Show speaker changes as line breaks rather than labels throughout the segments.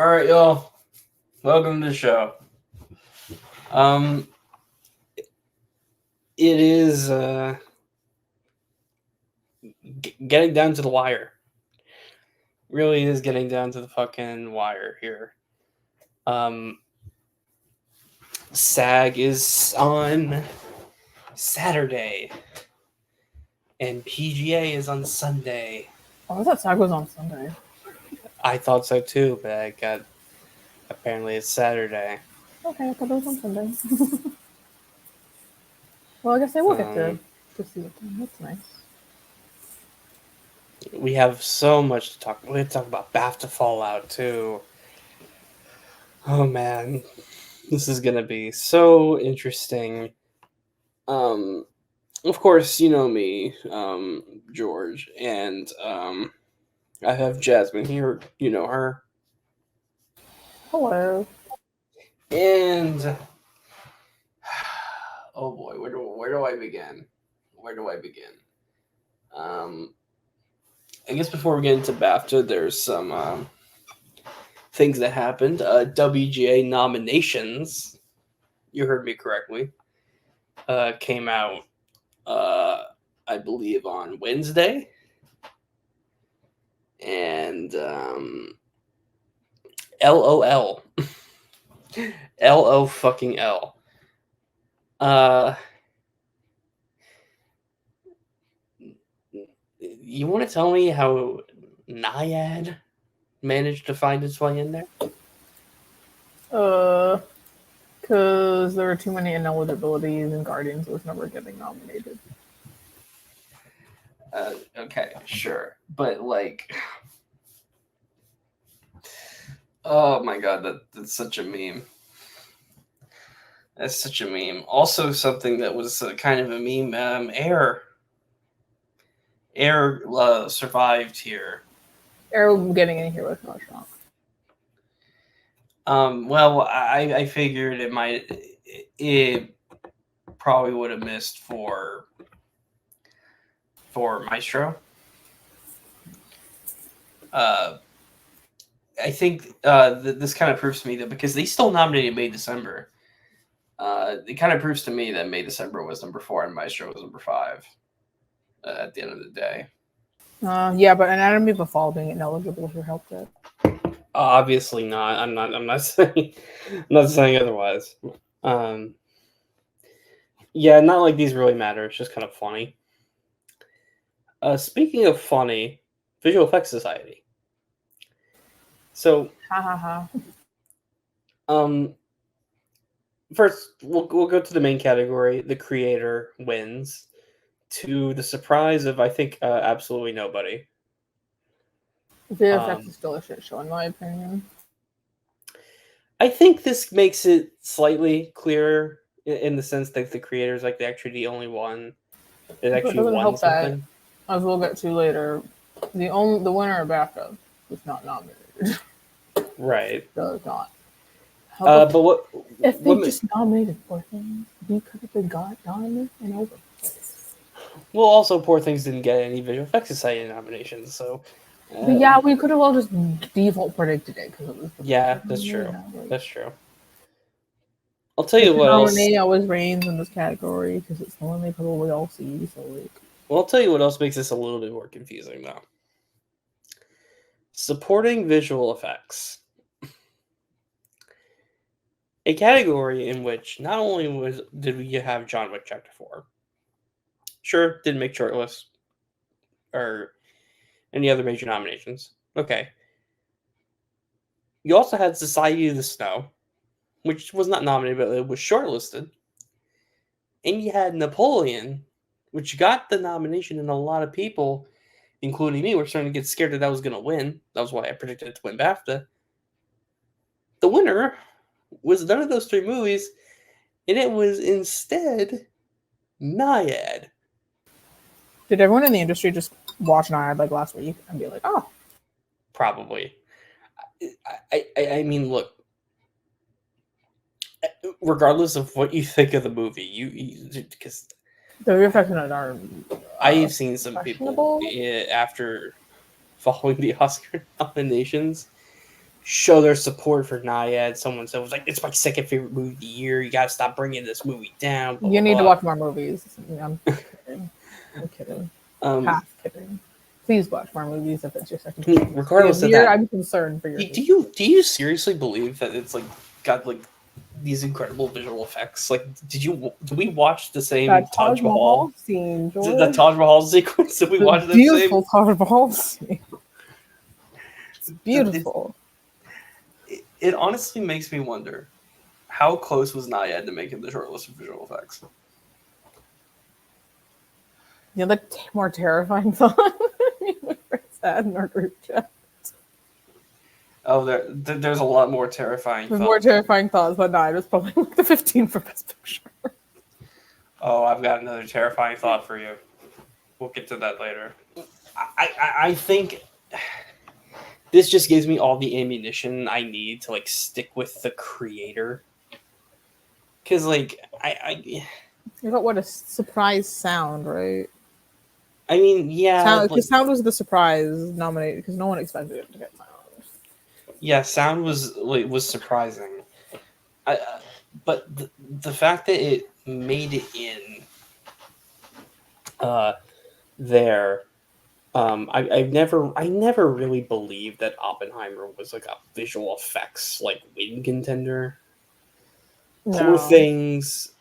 All right, y'all. Welcome to the show. It is getting down to the wire. Really is getting down to the fucking wire here. SAG is on Saturday, and PGA is on Sunday.
Oh, I thought SAG was on Sunday.
I thought so too, but apparently it's Saturday.
Okay, I thought it was on Sunday. Well, I guess I will get to see it then. That's nice.
We have so much to talk. We have to talk about BAFTA fallout too. Oh man, this is gonna be so interesting. Of course, you know me, George, and I have Jasmine here. You know her,
Hello.
and oh boy, where do I begin? Where do I begin? I guess before we get into BAFTA, there's some things that happened. WGA nominations. You heard me correctly. Came out, I believe, on Wednesday, and LOL, LO fucking L. You want to tell me how Naiad managed to find its way in there?
Because there were too many ineligibilities and Guardians was never getting nominated.
Okay, sure, but like, oh my god, that's such a meme. That's such a meme. Also, something that was kind of a meme. Air survived here.
Air getting in here was no shock.
Well, I figured it probably would have missed for Maestro. I think this kind of proves to me that because they still nominated May December, it kind of proves to me that May December was number 4 and Maestro was number 5 at the end of the day.
Yeah, but Anatomy of a Fall being ineligible sure helped it.
Obviously not. I'm not saying otherwise. Yeah, not like these really matter. It's just kind of funny. Speaking of funny, Visual Effects Society. So, first we'll go to the main category. The creator wins, to the surprise of I think absolutely nobody.
Visual Effects is still a shit show in my opinion.
I think this makes it slightly clearer in the sense that the creator is like actually the only one that actually won something.
That, as we'll get to later, the winner of BAFTA was not nominated.
Right.
Does not.
But what
if they just nominated Poor Things, we could have been done and over.
Well, also Poor Things didn't get any Visual Effects Society nominations, so.
But yeah, we could have all just default predicted it because it was.
Yeah, that's true. That's true. I'll tell you what else.
Nominee always reigns in this category because it's the one they probably all see. So like.
Well, I'll tell you what else makes this a little bit more confusing, though. Supporting visual effects. A category in which not only did we have John Wick Chapter 4. Sure, didn't make shortlist. Or any other major nominations. Okay. You also had Society of the Snow, which was not nominated, but it was shortlisted. And you had Napoleon, which got the nomination, and a lot of people, including me, were starting to get scared that was going to win. That was why I predicted it to win BAFTA. The winner was none of those 3 movies, and it was instead Naiad.
Did everyone in the industry just watch Naiad like last week and be like, oh?
Probably. I mean, look, regardless of what you think of the movie, because
the effects are.
I've seen some people after following the Oscar nominations show their support for Naiad. Someone said was like, "It's my second favorite movie of the year. You gotta stop bringing this movie down." Blah,
You
blah,
need to
blah.
watch more movies. I'm kidding. I'm kidding. Half kidding. Please watch more movies if it's your second favorite movie
Regardless
of the
of
year.
that,
I'm concerned for your.
do you seriously believe that it's like got like these incredible visual effects? Like, did we watch the same
That
Taj Mahal?
scene,
The
George.
Taj Mahal sequence? Did we
The
watch that same?
beautiful Taj Mahal scene. It's
It,
beautiful.
it honestly makes me wonder how close was Naiad to making the short list of visual effects.
The other more terrifying thought we had in our group chat.
Oh, there's a lot more terrifying.
The more terrifying thoughts, but no, it was probably like the 15 for Best Picture.
Oh, I've got another terrifying thought for you. We'll get to that later. I think this just gives me all the ammunition I need to like stick with the creator. Cause like
You got what a surprise sound, right?
I mean, yeah,
Because sound was the surprise nominated because no one expected it to get sound.
Yeah, sound was surprising. But the fact that it made it in there, I never really believed that Oppenheimer was like a visual effects like win contender. Poor
No.
Things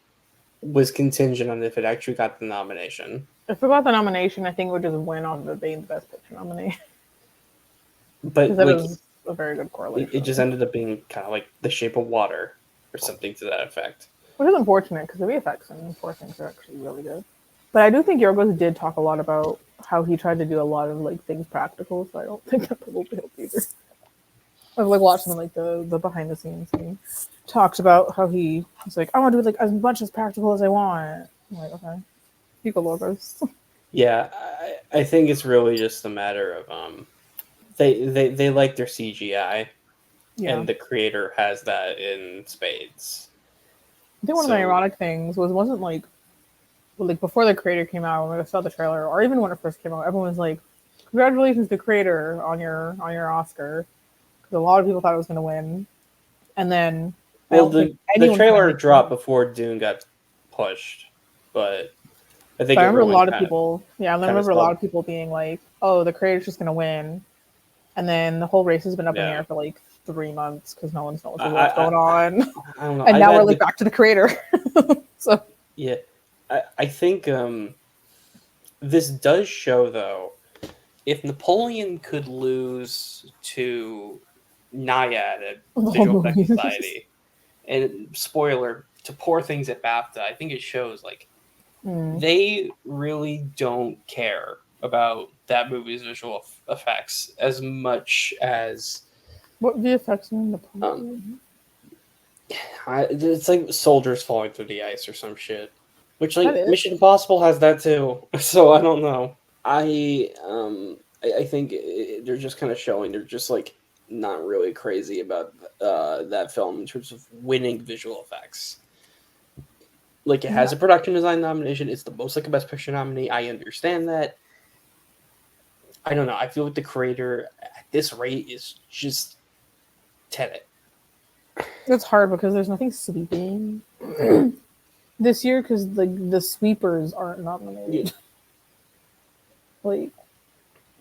was contingent on if it actually got the nomination.
If we got the nomination, I think it would just win on the being the Best Picture nominee.
But
that
like,
is a very good correlation.
it just ended up being kind of like The Shape of Water or something to that effect.
Which is unfortunate because the VFX in Poor Things are actually really good. But I do think Yorgos did talk a lot about how he tried to do a lot of like things practical, so I don't think that probably helped either. I've like watched some like the behind the scenes and talked about how he's like, I want to do like as much as practical as I want. I'm like, okay, you go Logos.
Yeah, I think it's really just a matter of they like their CGI,
Yeah.
and the creator has that in spades.
I think one of the ironic things wasn't like before the creator came out, when I saw the trailer, or even when it first came out, everyone was like, "Congratulations to creator on your Oscar," because a lot of people thought it was going to win, and then
the trailer dropped before Dune got pushed, but I think
I remember a lot of people. Yeah, I remember a lot of people being like, "Oh, the creator's just going to win," and then the whole race has been up in the air for like 3 months because no one's knows what's going on.
I don't know.
And now we're like back to the creator. So
yeah, I think this does show though, if Napoleon could lose to Naiad at Visual Effects Society, and spoiler to Poor Things at BAFTA, I think it shows like they really don't care about that movie's visual effects as much as
what VFX in Napoleon?
It's like soldiers falling through the ice or some shit. Which like Mission Impossible has that too. So I don't know. I think they're just kind of showing they're just like not really crazy about that film in terms of winning visual effects. Like it has a production design nomination. It's the most like a Best Picture nominee. I understand that. I don't know. I feel like the creator at this rate is just Tenet.
It's hard because there's nothing sweeping this year because the sweepers aren't nominated. Like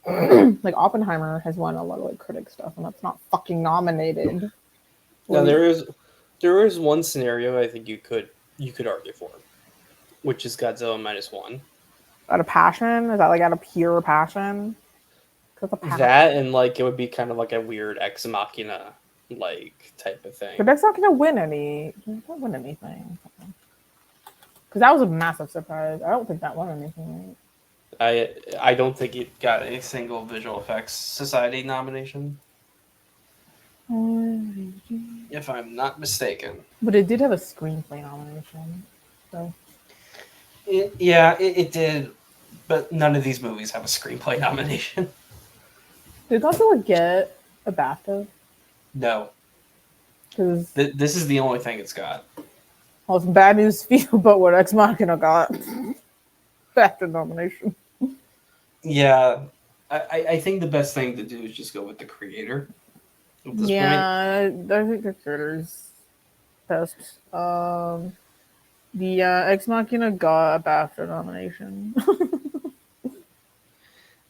Oppenheimer has won a lot of like critic stuff, and that's not fucking nominated.
Now there is one scenario I think you could argue for, which is Godzilla -1.
Out of passion? Is that like out of pure passion?
That and like it would be kind of like a weird ex machina like type of thing.
But that's not gonna win anything. Because that was a massive surprise. I don't think that won anything.
I don't think it got a single Visual Effects Society nomination. If I'm not mistaken.
But it did have a screenplay nomination. So.
It did, but none of these movies have a screenplay nomination.
Did Godzilla get a BAFTA?
No.
Because
this is the only thing it's got.
Well, it's bad news for you about what Ex Machina got. BAFTA nomination.
Yeah. I think the best thing to do is just go with the creator. at this point.
Yeah, I think the creator's best. The Ex Machina got a BAFTA nomination.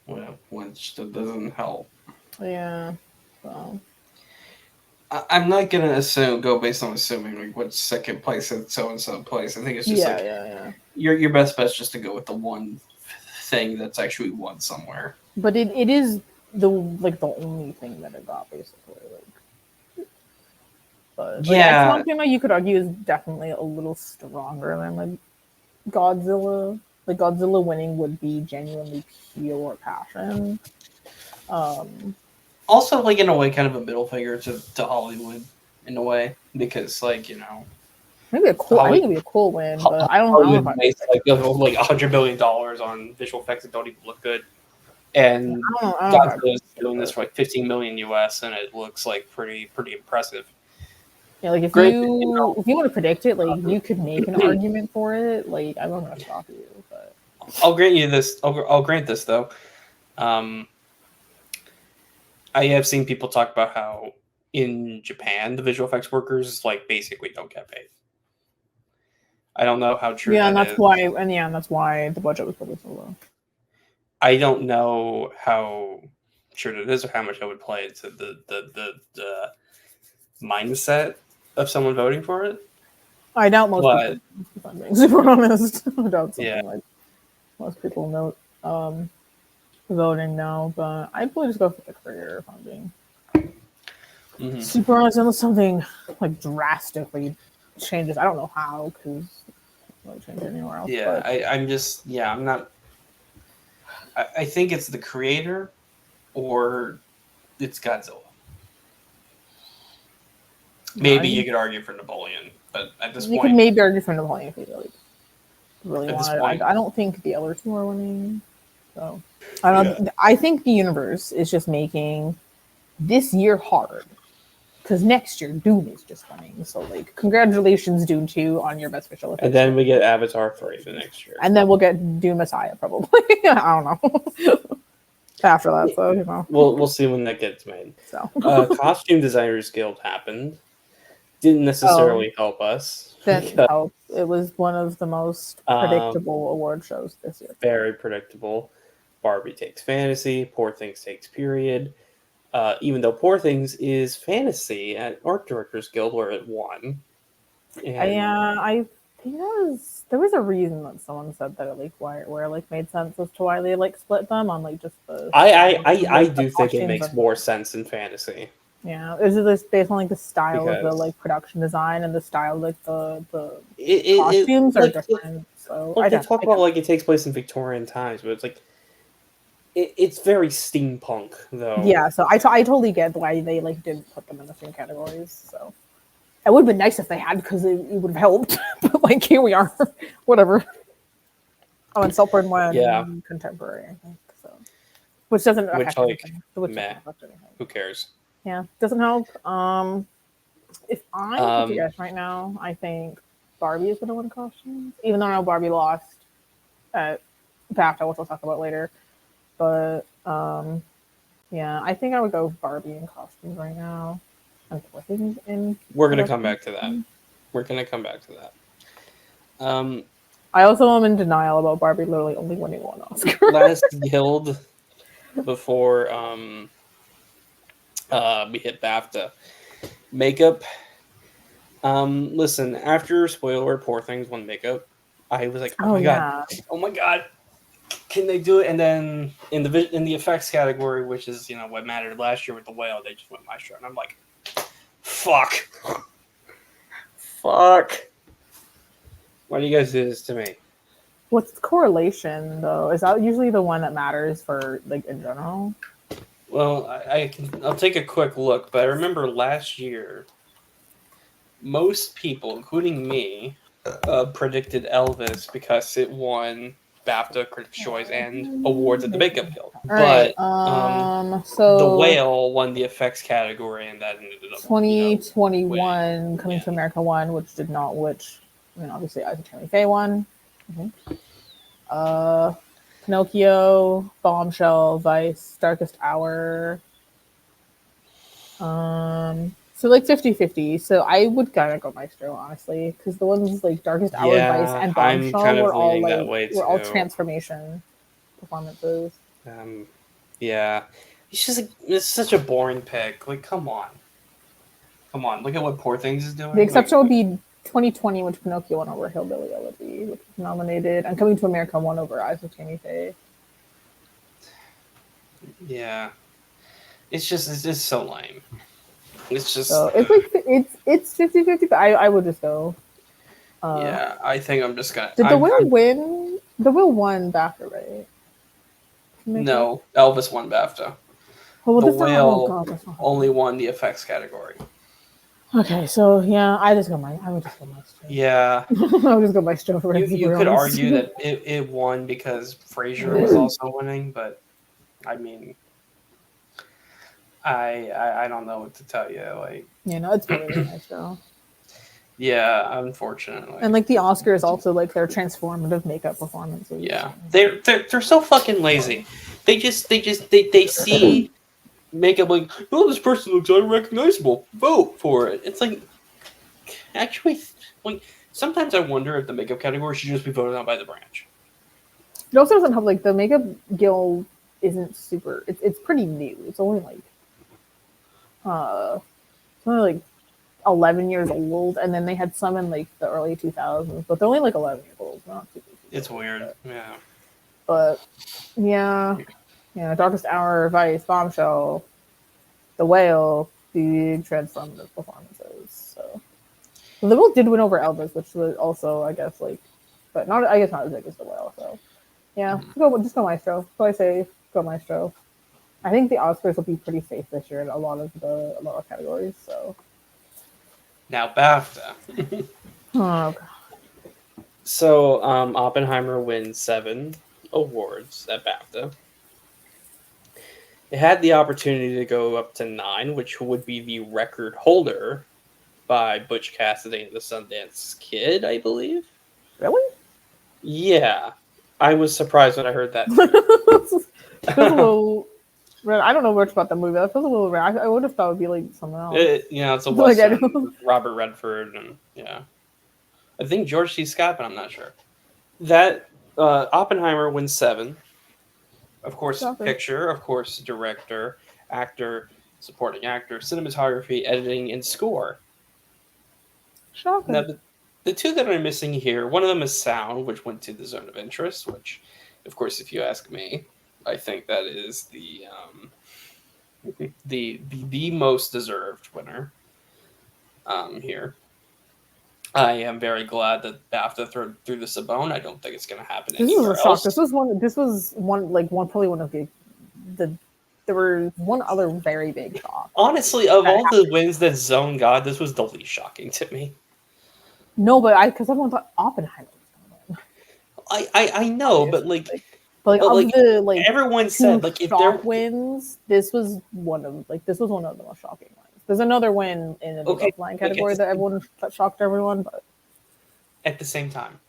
Well, which that doesn't help.
Yeah. So.
I'm not gonna go based on assuming like what second place and so place. I think it's just
Yeah.
your best bet is just to go with the one thing that's actually won somewhere.
But it is the only thing that it got basically. But Ex
Yeah,
Machina, you could argue, is definitely a little stronger than Godzilla. Godzilla winning would be genuinely pure passion.
also in a way kind of a middle finger to Hollywood in a way because
Maybe a cool. I think it'd be a cool win, but I don't know if
Hollywood
I.
makes $100 billion on visual effects that don't even look good, and
I don't know if
Godzilla's doing this for 15 million US, and it looks pretty impressive.
Yeah, if
Granted,
you want to predict it, you could make an argument for it. I'm not gonna stop you, but
I'll grant you this. I'll grant this though. I have seen people talk about how in Japan the visual effects workers basically don't get paid. I don't know how true
and
that
that's
is.
why, that's why the budget was probably so low.
I don't know how true it is or how much I would play into the mindset of someone voting for it.
I doubt most people, if I'm being super honest. I doubt something like most people note voting now, but I'd probably just go for the career if I'm being super honest, unless something drastically changes. I don't know how, because it won't change anywhere else.
Yeah, I'm not. I think it's the creator or it's Godzilla. Maybe you could argue for Napoleon, but at this point,
you could maybe argue for Napoleon if you really
want
it. I don't think the other two are winning. So I don't. Yeah. I think the universe is just making this year hard because next year Doom is just winning. So congratulations, Doom 2 on your best visual effects.
And then we get Avatar 3 for next year.
And then we'll get Doom Messiah probably. I don't know. After that, so
we'll see when that gets made.
So
Costume Designers Guild happened. Didn't necessarily help us.
Didn't help. It was one of the most predictable award shows this year.
Very predictable. Barbie takes fantasy. Poor Things takes period. Even though Poor Things is fantasy at Art Directors Guild where it won.
I think there was a reason that someone said that it made sense as to why they split them on just the.
I do think it makes more sense in fantasy.
Yeah, is it based on the style of the production design and the style of the costumes are different? So
they talk about it takes place in Victorian times, but it's it's very steampunk though.
Yeah, so I totally get why they didn't put them in the same categories. So it would have been nice if they had, because it would have helped. But here we are, whatever. Oh, and Saltburn won contemporary, I think. So, which doesn't affect anything.
Who cares?
Yeah, doesn't help. If I have to guess right now, I think Barbie is going to win costumes, even though I know Barbie lost at BAFTA, which we'll talk about later. But yeah, I think I would go Barbie in costumes right now.
We're gonna come back to that.
I also am in denial about Barbie literally only winning one Oscar.
Last guild before we hit BAFTA. Makeup. Listen, after spoiler Poor Things won makeup, I was like, oh my god, can they do it? And then in the effects category, which is what mattered last year with the whale, they just went Maestro, and I'm like, fuck. Why do you guys do this to me?
What's the correlation though? Is that usually the one that matters for in general?
Well, I'll take a quick look, but I remember last year, most people, including me, predicted Elvis because it won BAFTA Critics' Choice and awards at the Makeup Guild.
But so
The Whale won the effects category, and that ended up
2021 Coming to America won, obviously Isaac Henry Faye won. Pinocchio, Bombshell, Vice, Darkest Hour. So like 50-50. So I would kind of go Maestro, honestly, because the ones like Darkest Hour, Vice,
Yeah,
and
I'm
Bombshell
kind of leaning that way
were all
too.
transformation performances.
Um, yeah, it's just like, it's such a boring pick. Like, come on, look at what Poor Things is
The
doing.
exception would be 2020, which Pinocchio won over Hillbilly Elegy, which was nominated, and Coming to America won over Eyes of Tammy Faye.
Yeah, it's just so lame. It's just
So it's like it's 50-50, but I would just go.
yeah. I think I'm just gonna.
Did the Will win? The Will won BAFTA, right?
No, Elvis won BAFTA.
Oh, well,
The
that's not. Oh
Whale
god, that's not.
only won the effects category.
Okay, so yeah, I just go my. I would just go Maestro.
Yeah,
I would just go Maestro for
you
super
could
honest.
argue that it won because Frasier was also winning, but I mean, I don't know what to tell you. Like,
No, it's probably just Maestro.
yeah, unfortunately.
And like the Oscars also like their transformative makeup performances.
Yeah, they're so fucking lazy. They see makeup like, oh, this person looks unrecognizable. Vote for it. It's like, actually, like, sometimes I wonder if the makeup category should just be voted on by the branch.
It also doesn't have like the makeup guild isn't super. It's pretty new. It's only like 11 years old, and then they had some in like the early 2000s, but they're only like 11 years old. Not super,
It's weird. Yeah.
but yeah, Darkest Hour, Vice, Bombshell, The Whale, big transformative performances. So the Whale did win over Elvis, which was also, I guess, like, but not, I guess, not as big as The Whale. So yeah, just go Maestro. So I say go Maestro. I think the Oscars will be pretty safe this year in a lot of categories. So
Now BAFTA.
oh,
So Oppenheimer wins 7 awards at BAFTA. It had the opportunity to go up to 9, which would be the record holder by Butch Cassidy and the Sundance Kid, I believe.
really?
Yeah, I was surprised when I heard that.
Feels a little. I don't know much about the movie. That feels a little rare. I would have thought it would be like something else.
It's a
Like,
western with Robert Redford, and yeah, I think George C. Scott, but I'm not sure. That Oppenheimer wins 7. Of course,
Shocker.
picture. Of course, director, actor, supporting actor, cinematography, editing, and score.
Shocker.
Now, the two that I'm missing here, one of them is sound, which went to the zone of interest, which, of course, if you ask me, I think that is the most deserved winner here. I am very glad that BAFTA threw this a bone. I don't think it's going to happen
This was
anywhere
a shock.
else.
This was one like one probably one of the there was one other very big shock.
Honestly, of all the wins that Zone got, this was the least shocking to me.
No, but because everyone thought Oppenheimer was
I know,
obviously.
but like
of the like
everyone said, like, if there
wins, this was one of the most shocking ones. There's another win in the offline category that shocked everyone, but
at the same time,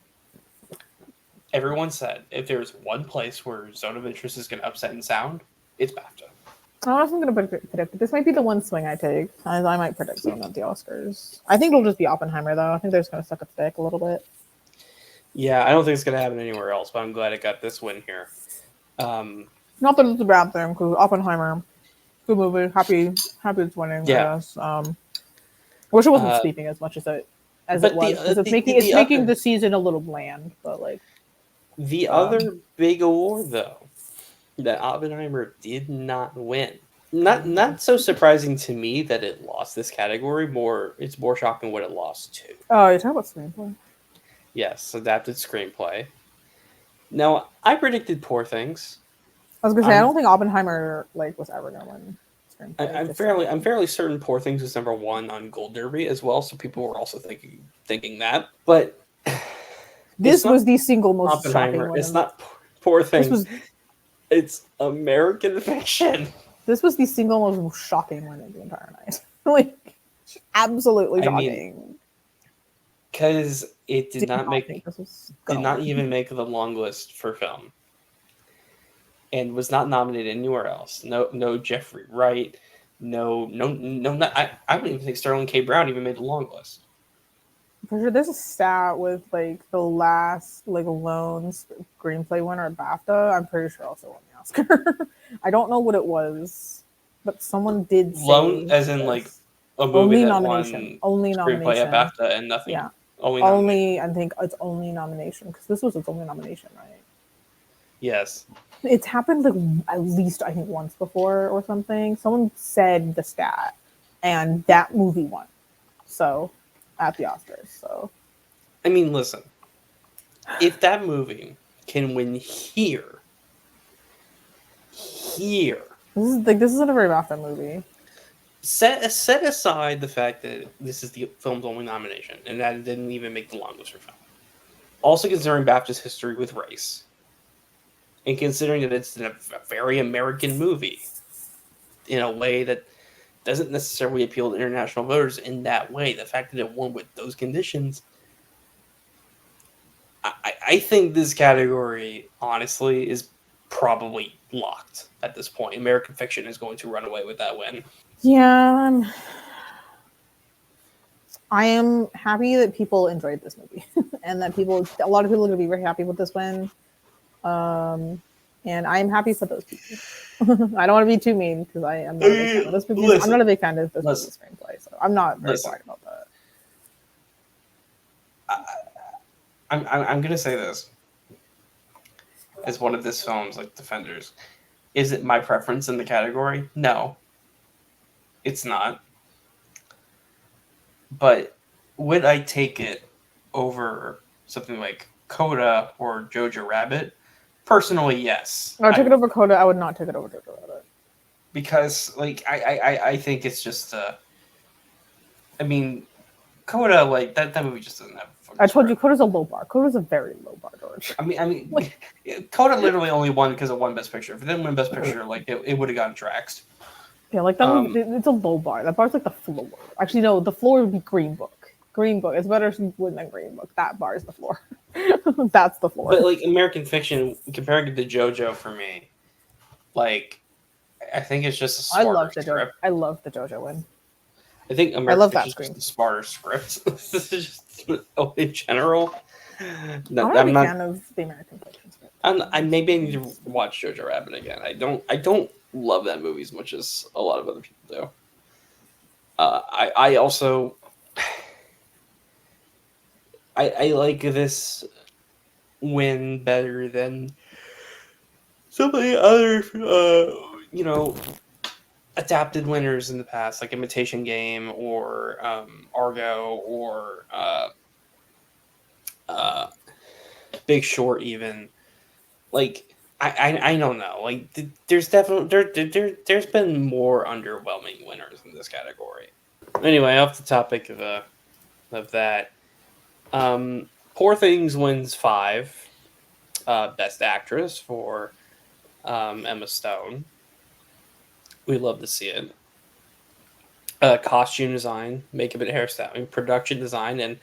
everyone said if there's one place where Zone of Interest is going to upset in sound, it's BAFTA.
I wasn't going to predict. This might be the one swing I take. I might predict Zone at the Oscars. I think it'll just be Oppenheimer, though. I think they're just going to suck its dick a little bit.
Yeah, I don't think it's going to happen anywhere else, but I'm glad it got this win here.
Not that it's a bad thing, because Oppenheimer, good movie. Happy it's winning. Yeah. I guess. I wish it wasn't sleeping as much as it was, because it's making the season a little bland. But like
the other big award, though, that Oppenheimer did not win. Not so surprising to me that it lost this category. It's more shocking what it lost to.
Oh, you're talking about screenplay?
Yes, adapted screenplay. Now, I predicted Poor Things.
I was gonna say I don't think Oppenheimer was ever gonna win screenplay.
I'm fairly certain Poor Things was number 1 on Gold Derby as well, so people were also thinking that. But
this was the single most
Oppenheimer.
Shocking one.
It's not Poor Things. It's American Fiction.
This was the single most shocking one of the entire night. Absolutely shocking.
Because it did not even make the long list for film, and was not nominated anywhere else. No Jeffrey Wright, No, not, I don't even think Sterling K. Brown even made the long list.
For sure, there's a stat with like the last like lone screenplay winner at BAFTA. I'm pretty sure also won the Oscar. I don't know what it was, but someone did
Lone,
say
as in like
this.
a movie
Only
that
nomination.
won
Only
screenplay at
nomination.
BAFTA and nothing.
Yeah.
Only nomination.
Only, I think it's only nomination because this was its only nomination, right?
Yes.
It's happened like at least I think once before or something. Someone said the stat, and that movie won. So at the Oscars. So
I mean, listen. If that movie can win here,
this isn't a very BAFTA movie.
set aside the fact that this is the film's only nomination and that it didn't even make the long list for film. Also considering BAFTA's history with race, and considering that it's a very American movie in a way that doesn't necessarily appeal to international voters in that way, the fact that it won with those conditions, I think this category, honestly, is probably locked at this point. American Fiction is going to run away with that win.
Yeah, I am happy that people enjoyed this movie and that a lot of people are going to be very happy with this win. And I'm happy for those people. I don't want to be too mean because I am not a big fan of this movie.
Listen,
I'm not a big fan of this movie's screenplay, so I'm not very quiet about that.
I'm gonna say this as one of this film's like defenders. Is it my preference in the category? No, it's not. But would I take it over something like Coda or Jojo Rabbit? Personally, yes.
I would take it over Coda. I would not take it over Jojo Rabbit.
Because, like, I think it's just, I mean, Coda, like, that movie just doesn't have
I told you, Coda's a low bar. Coda's a very low bar, George.
I mean, Coda literally only won because it won Best Picture. If it didn't win Best Picture, like, it would have gotten Draxed.
Yeah, like, that movie, it's a low bar. That bar's like the floor. Actually, no, the floor would be Green Book. Green Book. It's better to win than Green Book. That bar is the floor. That's the floor.
But, like, American Fiction, comparing it to JoJo for me, like, I think it's just a smarter script.
I love the JoJo win.
I think American Fiction is just a smarter script. This is just in general.
No, I'm not a fan of the American Fiction script.
I maybe need to watch Jojo Rabbit again. I don't love that movie as much as a lot of other people do. I also I like this win better than some of the other adapted winners in the past, like Imitation Game or Argo or Big Short, even. Like, I don't know. Like, there's definitely there's been more underwhelming winners in this category. Anyway, off the topic of that, Poor Things wins 5 Best Actress for Emma Stone. We love to see it. Costume design, makeup and hairstyling, production design, and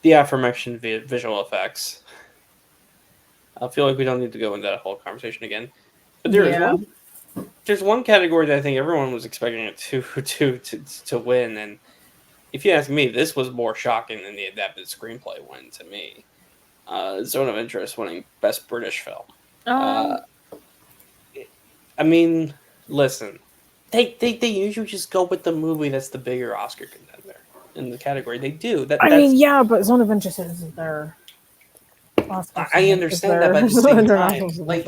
the aforementioned visual effects. I feel like we don't need to go into that whole conversation again. But there's one category that I think everyone was expecting it to win, and if you ask me, this was more shocking than the adapted screenplay win to me. Zone of Interest winning Best British Film. I mean, listen, they usually just go with the movie that's the bigger Oscar contender in the category. They do.
Yeah, but Zone of Interest isn't their Oscar.
I understand that, but at the same time, like,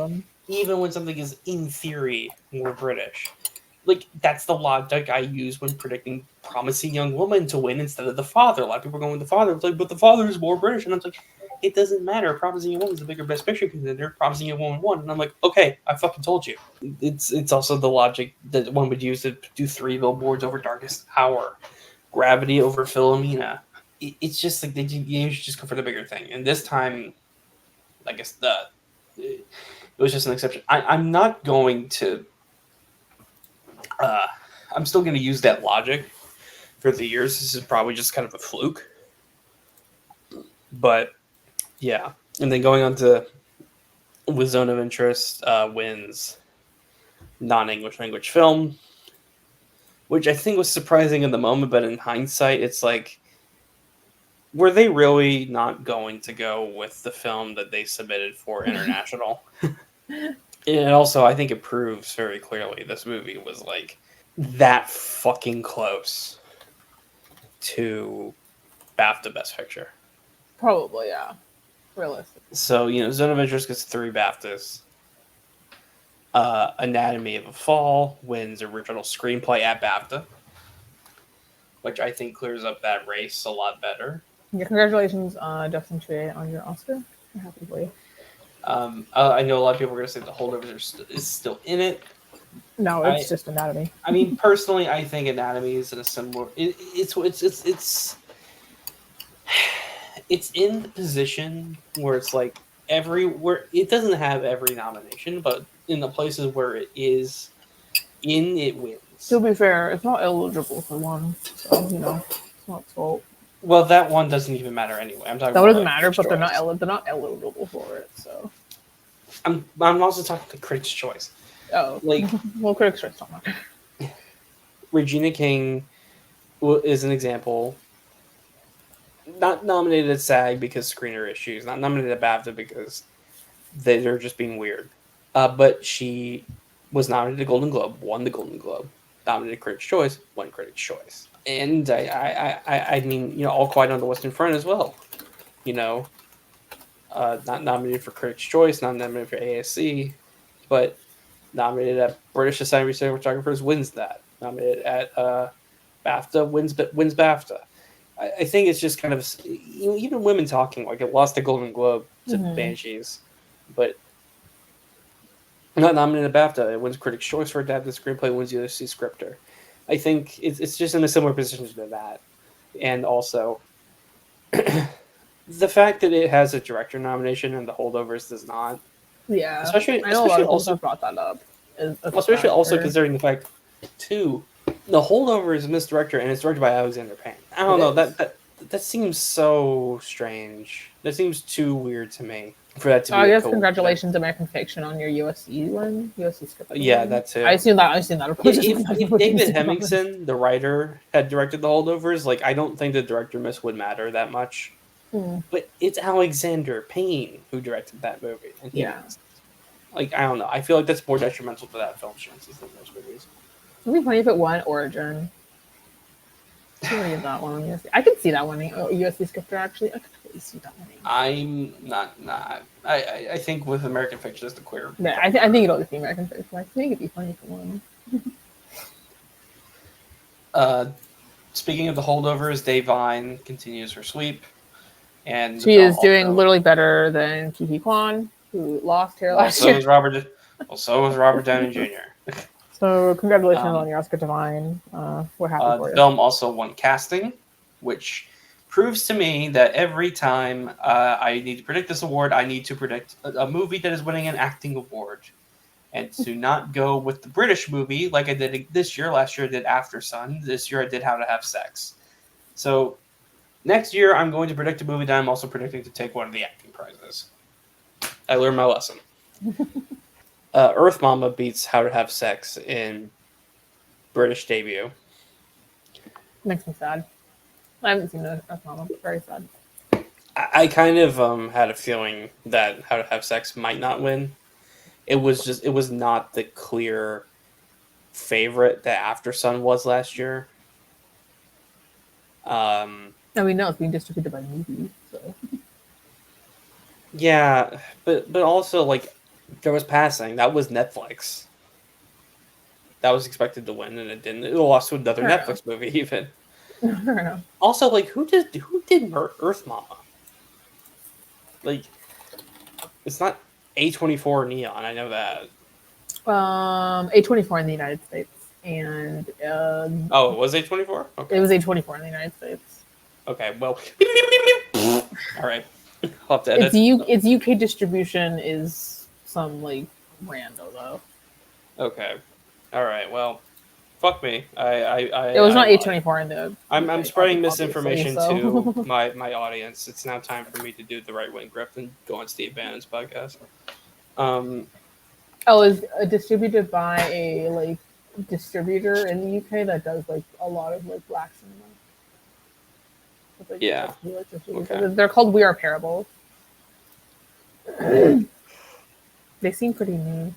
even when something is in theory more British, like, that's the logic I use when predicting Promising Young Woman to win instead of The Father. A lot of people are going with The Father. It's like, but The Father is more British, and I'm like, it doesn't matter. Promising Young Woman is the bigger Best Picture contender. Promising Young Woman won, and I'm like, okay, I fucking told you. It's also the logic that one would use to do 3 Billboards over Darkest Hour, Gravity over Philomena. It's just like you should just go for the bigger thing. And this time, I guess it was just an exception. I'm not going to. I'm still going to use that logic for the years. This is probably just kind of a fluke. But yeah, and then going on to with Zone of Interest wins non-English language film. which I think was surprising in the moment, but in hindsight, it's like, were they really not going to go with the film that they submitted for international? And also, I think it proves very clearly this movie was like that fucking close to BAFTA Best Picture.
Probably, yeah. Realistic.
So, Zone of Interest gets 3 BAFTAs. Anatomy of a Fall wins original screenplay at BAFTA, which I think clears up that race a lot better.
Yeah, congratulations, Justin Triet, on your Oscar. I'm happy for you.
I know a lot of people are going to say The Holdovers is still in it.
No, it's just Anatomy.
I mean, personally, I think Anatomy is in a similar. It's in the position where it's like where it doesn't have every nomination, but in the places where it is in, it wins.
To be fair, it's not eligible for one, so it's not its fault.
Well, that one doesn't even matter anyway. I'm talking.
That
about
doesn't matter, but they're not eligible for it. So
I'm also talking to Critics' Choice.
Oh,
like
well, Critics' Choice don't matter.
Regina King is an example. Not nominated at SAG because screener issues. Not nominated at BAFTA because they're just being weird. But she was nominated at Golden Globe, won the Golden Globe. Nominated Critics' Choice, won Critics' Choice. And I mean, All Quiet on the Western Front as well. Not nominated for Critics' Choice, not nominated for ASC, but nominated at British Society of Cinematographers, wins that. Nominated at BAFTA, wins BAFTA. I think it's just kind of, even women talking, like it lost the Golden Globe to Banshees, but not nominated at BAFTA. It wins Critics' Choice for adapted screenplay, wins USC Scripter. I think it's just in a similar position to that. And also, the fact that it has a director nomination and The Holdovers does not.
Yeah,
especially
I know a lot of people have brought that up.
Especially also considering the fact, too, The Holdovers is misdirector and it's directed by Alexander Payne. I don't know, that seems so strange. That seems too weird to me for that to be.
I guess congratulations, American Fiction, on your USC one. USC script.
Yeah, that's it.
I assume that.
If David Hemmingson, the writer, had directed The Holdovers, like, I don't think the director miss would matter that much. But it's Alexander Payne who directed that movie. And I don't know. I feel like that's more detrimental to that film's chances than those movies.
It'd be funny if it won Origin. That one. I could see that winning. USC Scripter, actually. I could totally see that winning.
I'm not. I think with American Fiction is the clear.
Yeah, I think it'll be American Fiction. I think it'd be funny if it
won. Speaking of The Holdovers, Dave Vine continues her sweep. And
she is doing literally better than Kiki Kwan, who lost here last year.
So was Robert Downey Jr.
So congratulations on your Oscar to Vine. We're happy for you.
The film also won casting, which proves to me that every time I need to predict this award, I need to predict a movie that is winning an acting award. And to not go with the British movie like I did this year. Last year I did After Sun. This year I did How to Have Sex. So next year, I'm going to predict a movie that I'm also predicting to take one of the acting prizes. I learned my lesson. Earth Mama beats How to Have Sex in British debut.
Makes me sad. I haven't seen Earth Mama, but very sad.
I kind of had a feeling that How to Have Sex might not win. It was not the clear favorite that After Sun was last year.
And we know it's being distributed by movies, so.
Yeah, but also, like, there was Passing. That was Netflix. That was expected to win, and it didn't. It lost to another Netflix movie, even.
Fair enough.
Also, like, who did Earth Mama? Like, it's not A24 Neon. I know that.
A24 in the United States, and
it was A24. Okay.
It was A24 in the United States.
Okay, well, all right. I'll have to edit.
Its UK distribution is some like rando though.
Okay, all right. Well, fuck me.
It was not A24 in the.
I'm spreading misinformation to my audience. It's now time for me to do the right wing grip and go on Steve Bannon's podcast.
It's distributed by a distributor in the UK that does like a lot of like black cinema. It's, like,
Yeah.
okay. They're called We Are Parables. They seem pretty new.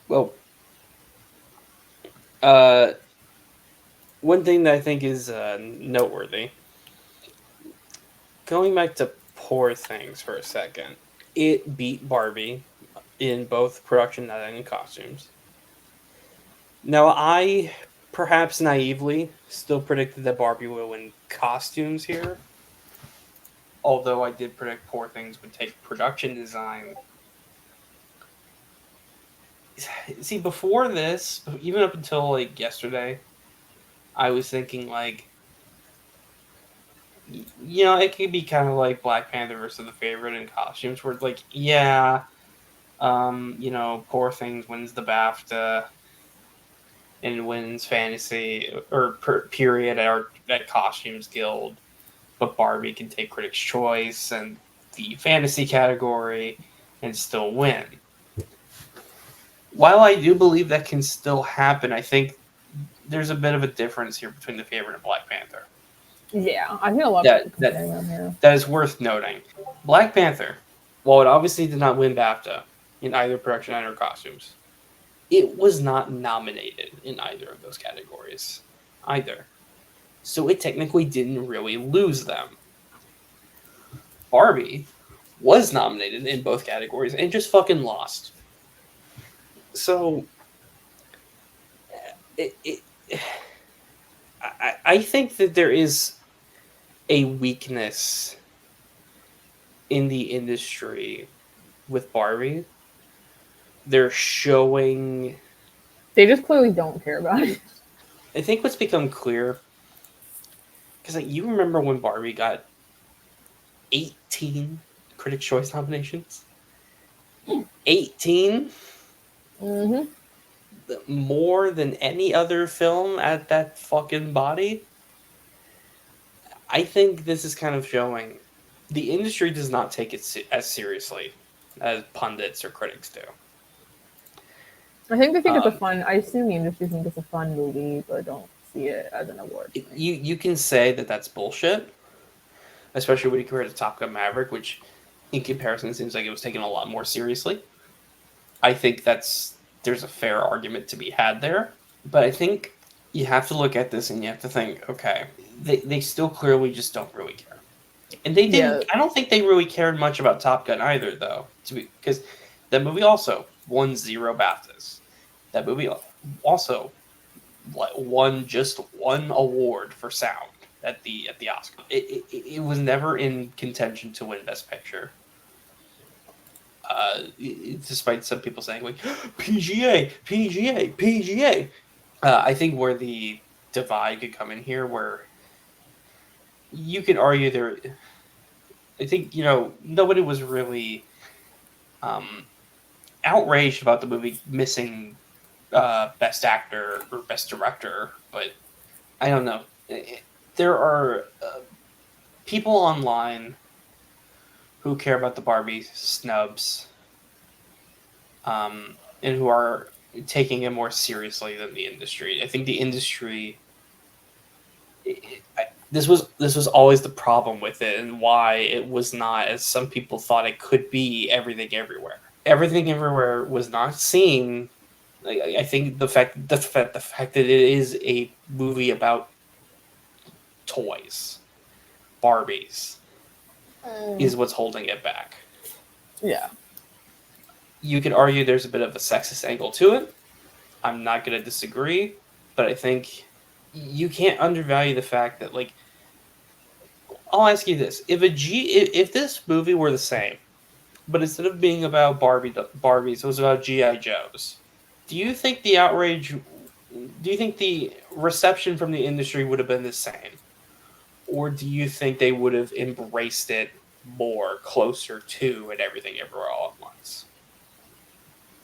Well, one thing that I think is noteworthy, going back to Poor Things for a second, it beat Barbie in both production and costumes. Now, I perhaps naively still predicted that Barbie would win costumes here, although I did predict Poor Things would take production design. See, before this, even up until like yesterday, I was thinking like, it could be kind of like Black Panther versus The Favorite in costumes, where it's like, yeah, Poor Things wins the BAFTA and wins fantasy or period at Costumes Guild, but Barbie can take Critics' Choice and the fantasy category and still win. While I do believe that can still happen, I think there's a bit of a difference here between The Favorite and Black Panther.
Yeah, I think a lot of people comparing them here.
That is worth noting. Black Panther, while it obviously did not win BAFTA in either production or costumes, it was not nominated in either of those categories either. So it technically didn't really lose them. Barbie was nominated in both categories and just fucking lost. So I think that there is a weakness in the industry with Barbie. They're showing.
They just clearly don't care about it.
I think what's become clear, because like, you remember when Barbie got 18 Critics' Choice nominations? 18?
Mm-hmm.
More than any other film at that fucking body? I think this is kind of showing the industry does not take it as seriously as pundits or critics do.
I think they think it's a fun. I assume the industry thinks it's a fun movie, but don't see it as an award.
You can say that that's bullshit, especially when you compare it to Top Gun Maverick, which, in comparison, seems like it was taken a lot more seriously. I think there's a fair argument to be had there, but I think you have to look at this and you have to think, okay, they still clearly just don't really care. And they didn't. Yeah. I don't think they really cared much about Top Gun either, though, because that movie also won 0 BAFTAs. That movie also won just one award for sound at the Oscar. It was never in contention to win Best Picture. Despite some people saying like PGA. I think where the divide could come in here, where you can argue there. I think nobody was really outraged about the movie missing Best Actor or Best Director, but I don't know. There are people online who care about the Barbie snubs, and who are taking it more seriously than the industry. I think the industry. This was always the problem with it, and why it was not, as some people thought it could be, Everything Everywhere. Everything Everywhere was not seen. I think the fact that it is a movie about toys, Barbies, is what's holding it back.
Yeah.
You could argue there's a bit of a sexist angle to it. I'm not going to disagree, but I think you can't undervalue the fact that, like, I'll ask you this: if this movie were the same, but instead of being about Barbies, it was about GI Joes, do you think the outrage? Do you think the reception from the industry would have been the same, or do you think they would have embraced it more, closer to and Everything Everywhere All at Once?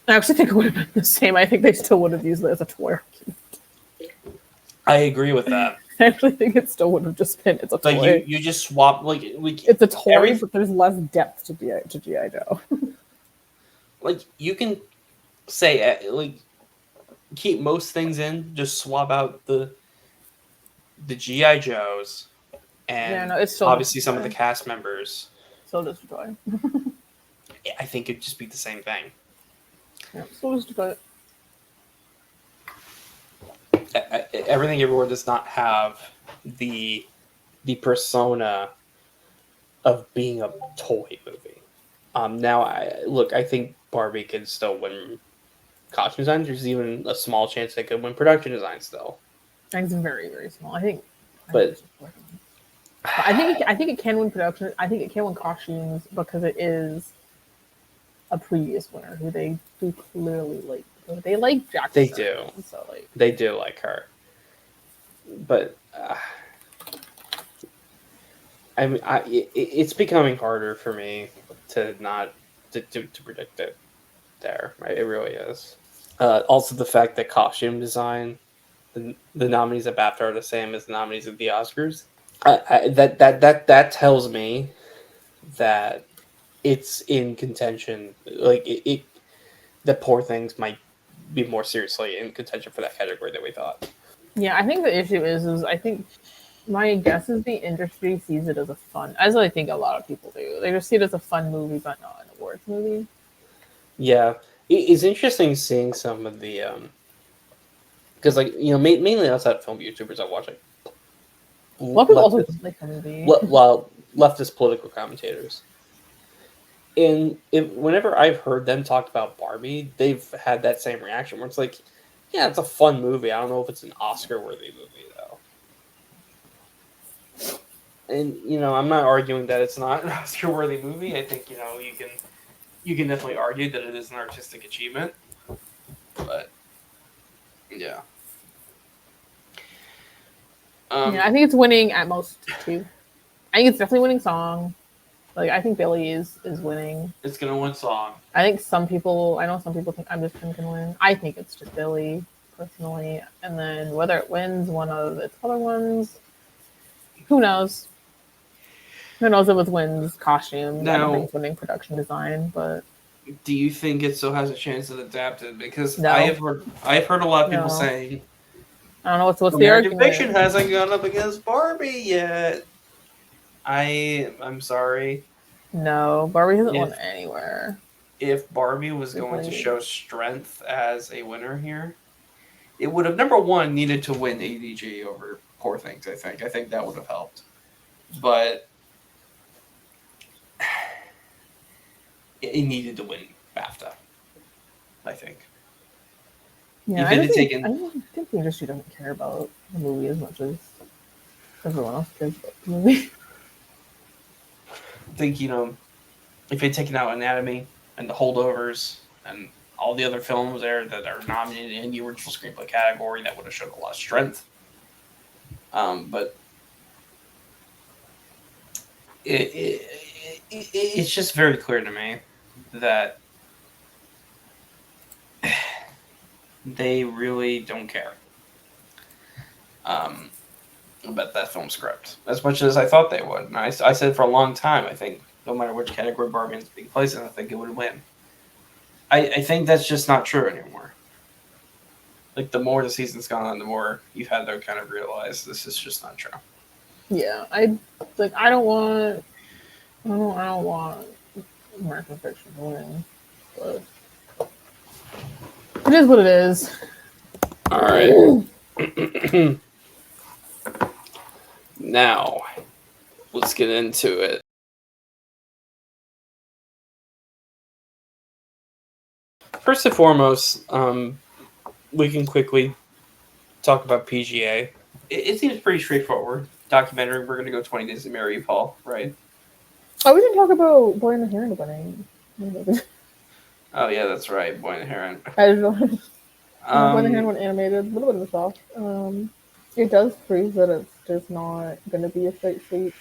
I actually think it would have been the same. I think they still would have used it as a toy argument.
I agree with that.
I actually think it still would have just been it's a toy.
Like you just swap like
it's a toy, but there's less depth to GI Joe.
Like you can say like keep most things in, just swap out the GI Joes
Yeah,
and
no, it's still just
obviously some of the
Joy.
cast members.
Still just Joy.
I think it'd just be the same thing.
Yeah, still just Joy.
Everything Everywhere does not have the persona of being a toy movie. Now, I think Barbie could still win costume design. There's even a small chance they could win production design still.
I think it's very, very small. I think
But
it's just But I think it can win production. I think it can win costumes because it is a previous winner who they do clearly like. They like
they
Jackson.
do.
So like
They do like her. But I mean, it's becoming harder for me to not to predict it. There, right? It really is. Also, the fact that costume design, the nominees at BAFTA are the same as the nominees at the Oscars. That tells me that it's in contention. Like that Poor Things might be more seriously in contention for that category than we thought.
yeah, I think the issue is I think my guess is the industry sees it as a fun, as I think a lot of people do. They just see it as a fun movie, but not an awards movie.
Yeah, it's interesting seeing some of the because mainly outside of film YouTubers I watch like
A lot of people also
leftist,
don't like the movie.
leftist political commentators. And whenever I've heard them talk about Barbie, they've had that same reaction where it's like, yeah, it's a fun movie. I don't know if it's an Oscar-worthy movie though. And I'm not arguing that it's not an Oscar-worthy movie. I think you can definitely argue that it is an artistic achievement. But yeah,
Yeah, I think it's winning at most two. I think it's definitely winning song. Like I think Billy is winning.
it's gonna win song.
I know some people think I'm Just Kim can win. I think it's just Billy personally, and then whether it wins one of its other ones, who knows? Who knows if it wins costumes? I don't think it's winning production design, but
do you think it still has a chance of adapted? Because
no.
I've heard a lot of people
No.
saying
I don't know what's the
American
argument.
Fiction hasn't gone up against Barbie yet. I'm sorry.
No, Barbie hasn't won anywhere.
If Barbie was going to show strength as a winner here, it would have number one needed to win ADG over Poor Things. I think that would have helped, but it needed to win BAFTA. I think.
Yeah, I think the industry doesn't care about the movie as much as everyone else cares about the movie.
I think if they'd taken out Anatomy and The Holdovers and all the other films there that are nominated in the original screenplay category, that would have shown a lot of strength. But it's just very clear to me that they really don't care about that film script as much as I thought they would. And I said for a long time, I think no matter which category Barbie ends up being placed in, I think it would win. I think that's just not true anymore. Like the more the season's gone on, the more you've had to kind of realize this is just not true.
Yeah, I don't want American Fiction to win, but it is what it is.
All right. Now, let's get into it. First and foremost, we can quickly talk about PGA. It seems pretty straightforward. Documentary, we're going to go 20 Days to Marry You, Paul, right?
Oh, we didn't talk about Boy and the Heron winning.
Oh, yeah, that's right. Boy and the Heron.
I don't know. Boy and the Heron went animated. A little bit of a soft. It does prove that it's just not going to be a straight sweep.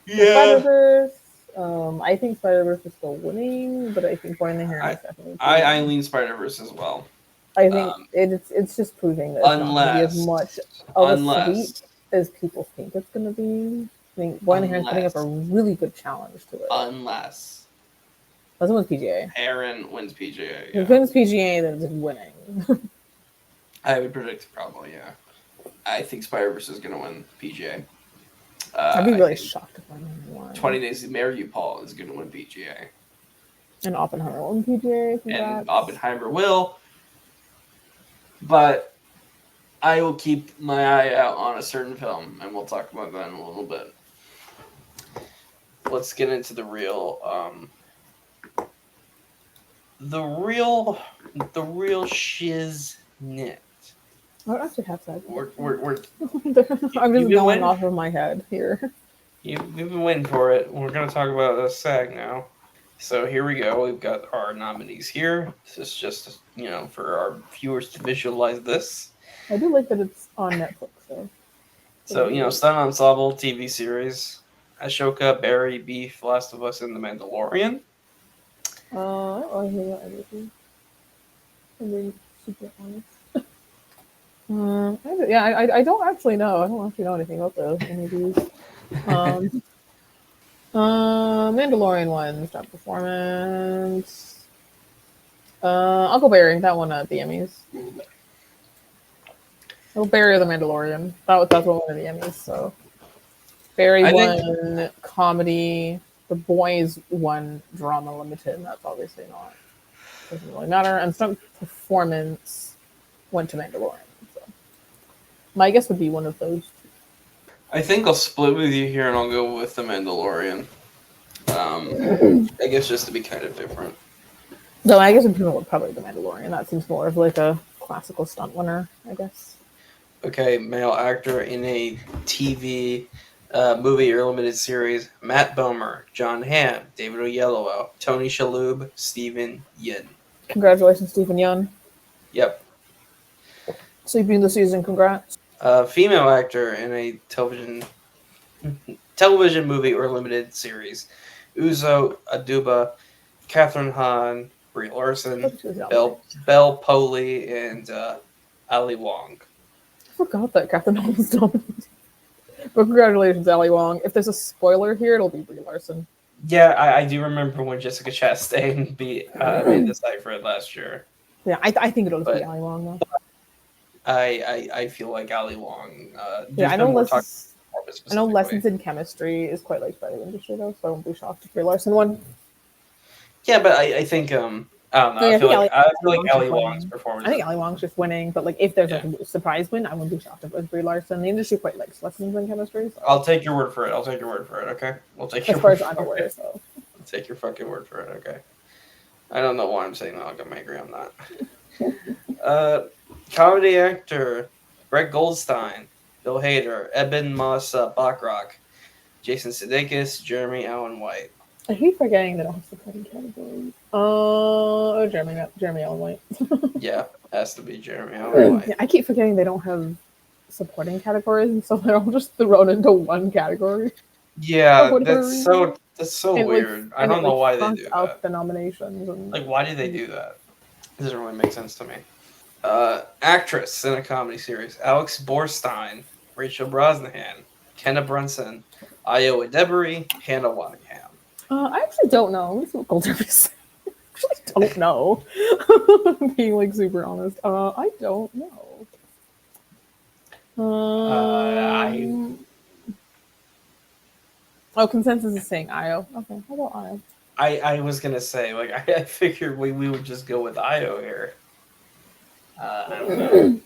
Yeah.
Spider-Verse. I think Spider-Verse is still winning, but I think Boy and the Heron is definitely.
I lean Spider-Verse as well.
I think it's just proving that it's not going to be as much of a sweep as people think it's going to be. I think Boy and the Heron's putting up a really good challenge to it.
Unless
wins PGA.
Heron wins PGA.
If it wins PGA, then it's winning.
I would predict probably, yeah. I think Spider-Verse is going to win PGA.
I'd be
I
really
think
shocked if I won.
20 Days to Marry You, Paul, is going to win PGA.
And Oppenheimer won PGA.
And
Congrats.
Oppenheimer will. But I will keep my eye out on a certain film, and we'll talk about that in a little bit. Let's get into the real shiznit.
I don't actually have SAG.
We're
I'm just
been
going
waiting?
off of my head here.
We've been waiting for it. We're going to talk about SAG now. So here we go. We've got our nominees here. This is just, for our viewers to visualize this.
I do like that it's on Netflix, though.
So, Stunt Ensemble TV series. Ashoka, Barry, Beef, Last of Us, and The Mandalorian.
I hear that everything. I'm being super honest. I don't actually know. I don't actually know anything about any of these. Mandalorian one, star performance. I'll go Barry. That one at the Emmys. I'll Barry the Mandalorian. That's what won the Emmys. So Barry won comedy. The Boys won drama limited. And that's obviously doesn't really matter. And stunt performance went to Mandalorian. So my guess would be one of those two.
I think I'll split with you here, and I'll go with The Mandalorian. I guess just to be kind of different.
No, I guess people would probably The Mandalorian. That seems more of like a classical stunt winner, I guess.
Okay, male actor in a TV movie or limited series: Matt Bomer, John Hamm, David Oyelowo, Tony Shalhoub, Stephen Yin.
Congratulations, Stephen Yeun.
Yep.
Sleeping the season, congrats.
Female actor in a television movie or limited series: Uzo Aduba, Catherine Hahn, Brie Larson, Belle Powley, and Ali Wong.
I forgot that Catherine Hahn was nominated. But congratulations, Ali Wong. If there's a spoiler here, it'll be Brie Larson.
Yeah, I do remember when Jessica Chastain made the site for it last year.
Yeah, I think it'll be Ali Wong though.
I feel like Ali Wong.
I know Lessons in Chemistry is quite liked by the industry though, so I won't be shocked if Brie Larson won.
Yeah, but I think I don't know. I feel like Ali Wong's performance.
I think Ali Wong's just winning, but like if there's like a surprise win, I wouldn't be shocked if it was Brie Larson. The industry quite likes Lessons in Chemistry. So.
I'll take your word for it. Okay, we'll take your
as far
word
as I'm aware. So
I'll take your fucking word for it. Okay. I don't know why I'm saying that. I agree on that. Comedy actor Brett Goldstein, Bill Hader, Eben Moss Bachrach, Jason Sudeikis, Jeremy Allen White.
I keep forgetting they don't have supporting categories. Jeremy Allen White.
Yeah, has to be Jeremy Allen White.
Yeah, I keep forgetting they don't have supporting categories, and so they're all just thrown into one category.
Yeah, that's so weird. I don't know why they do
that. The nominations.
Like, why do they do that? It doesn't really make sense to me. Actress in a comedy series: Alex Borstein, Rachel Brosnahan, Kenna Brunson, Io Adebari, Hannah Waddingham.
I actually don't know. Let me see what Gold Derby said. I actually don't know. Being like super honest. I don't know. Consensus is saying Io. Okay, how about Io?
I was gonna say, like, I figured we would just go with Io here. I don't know.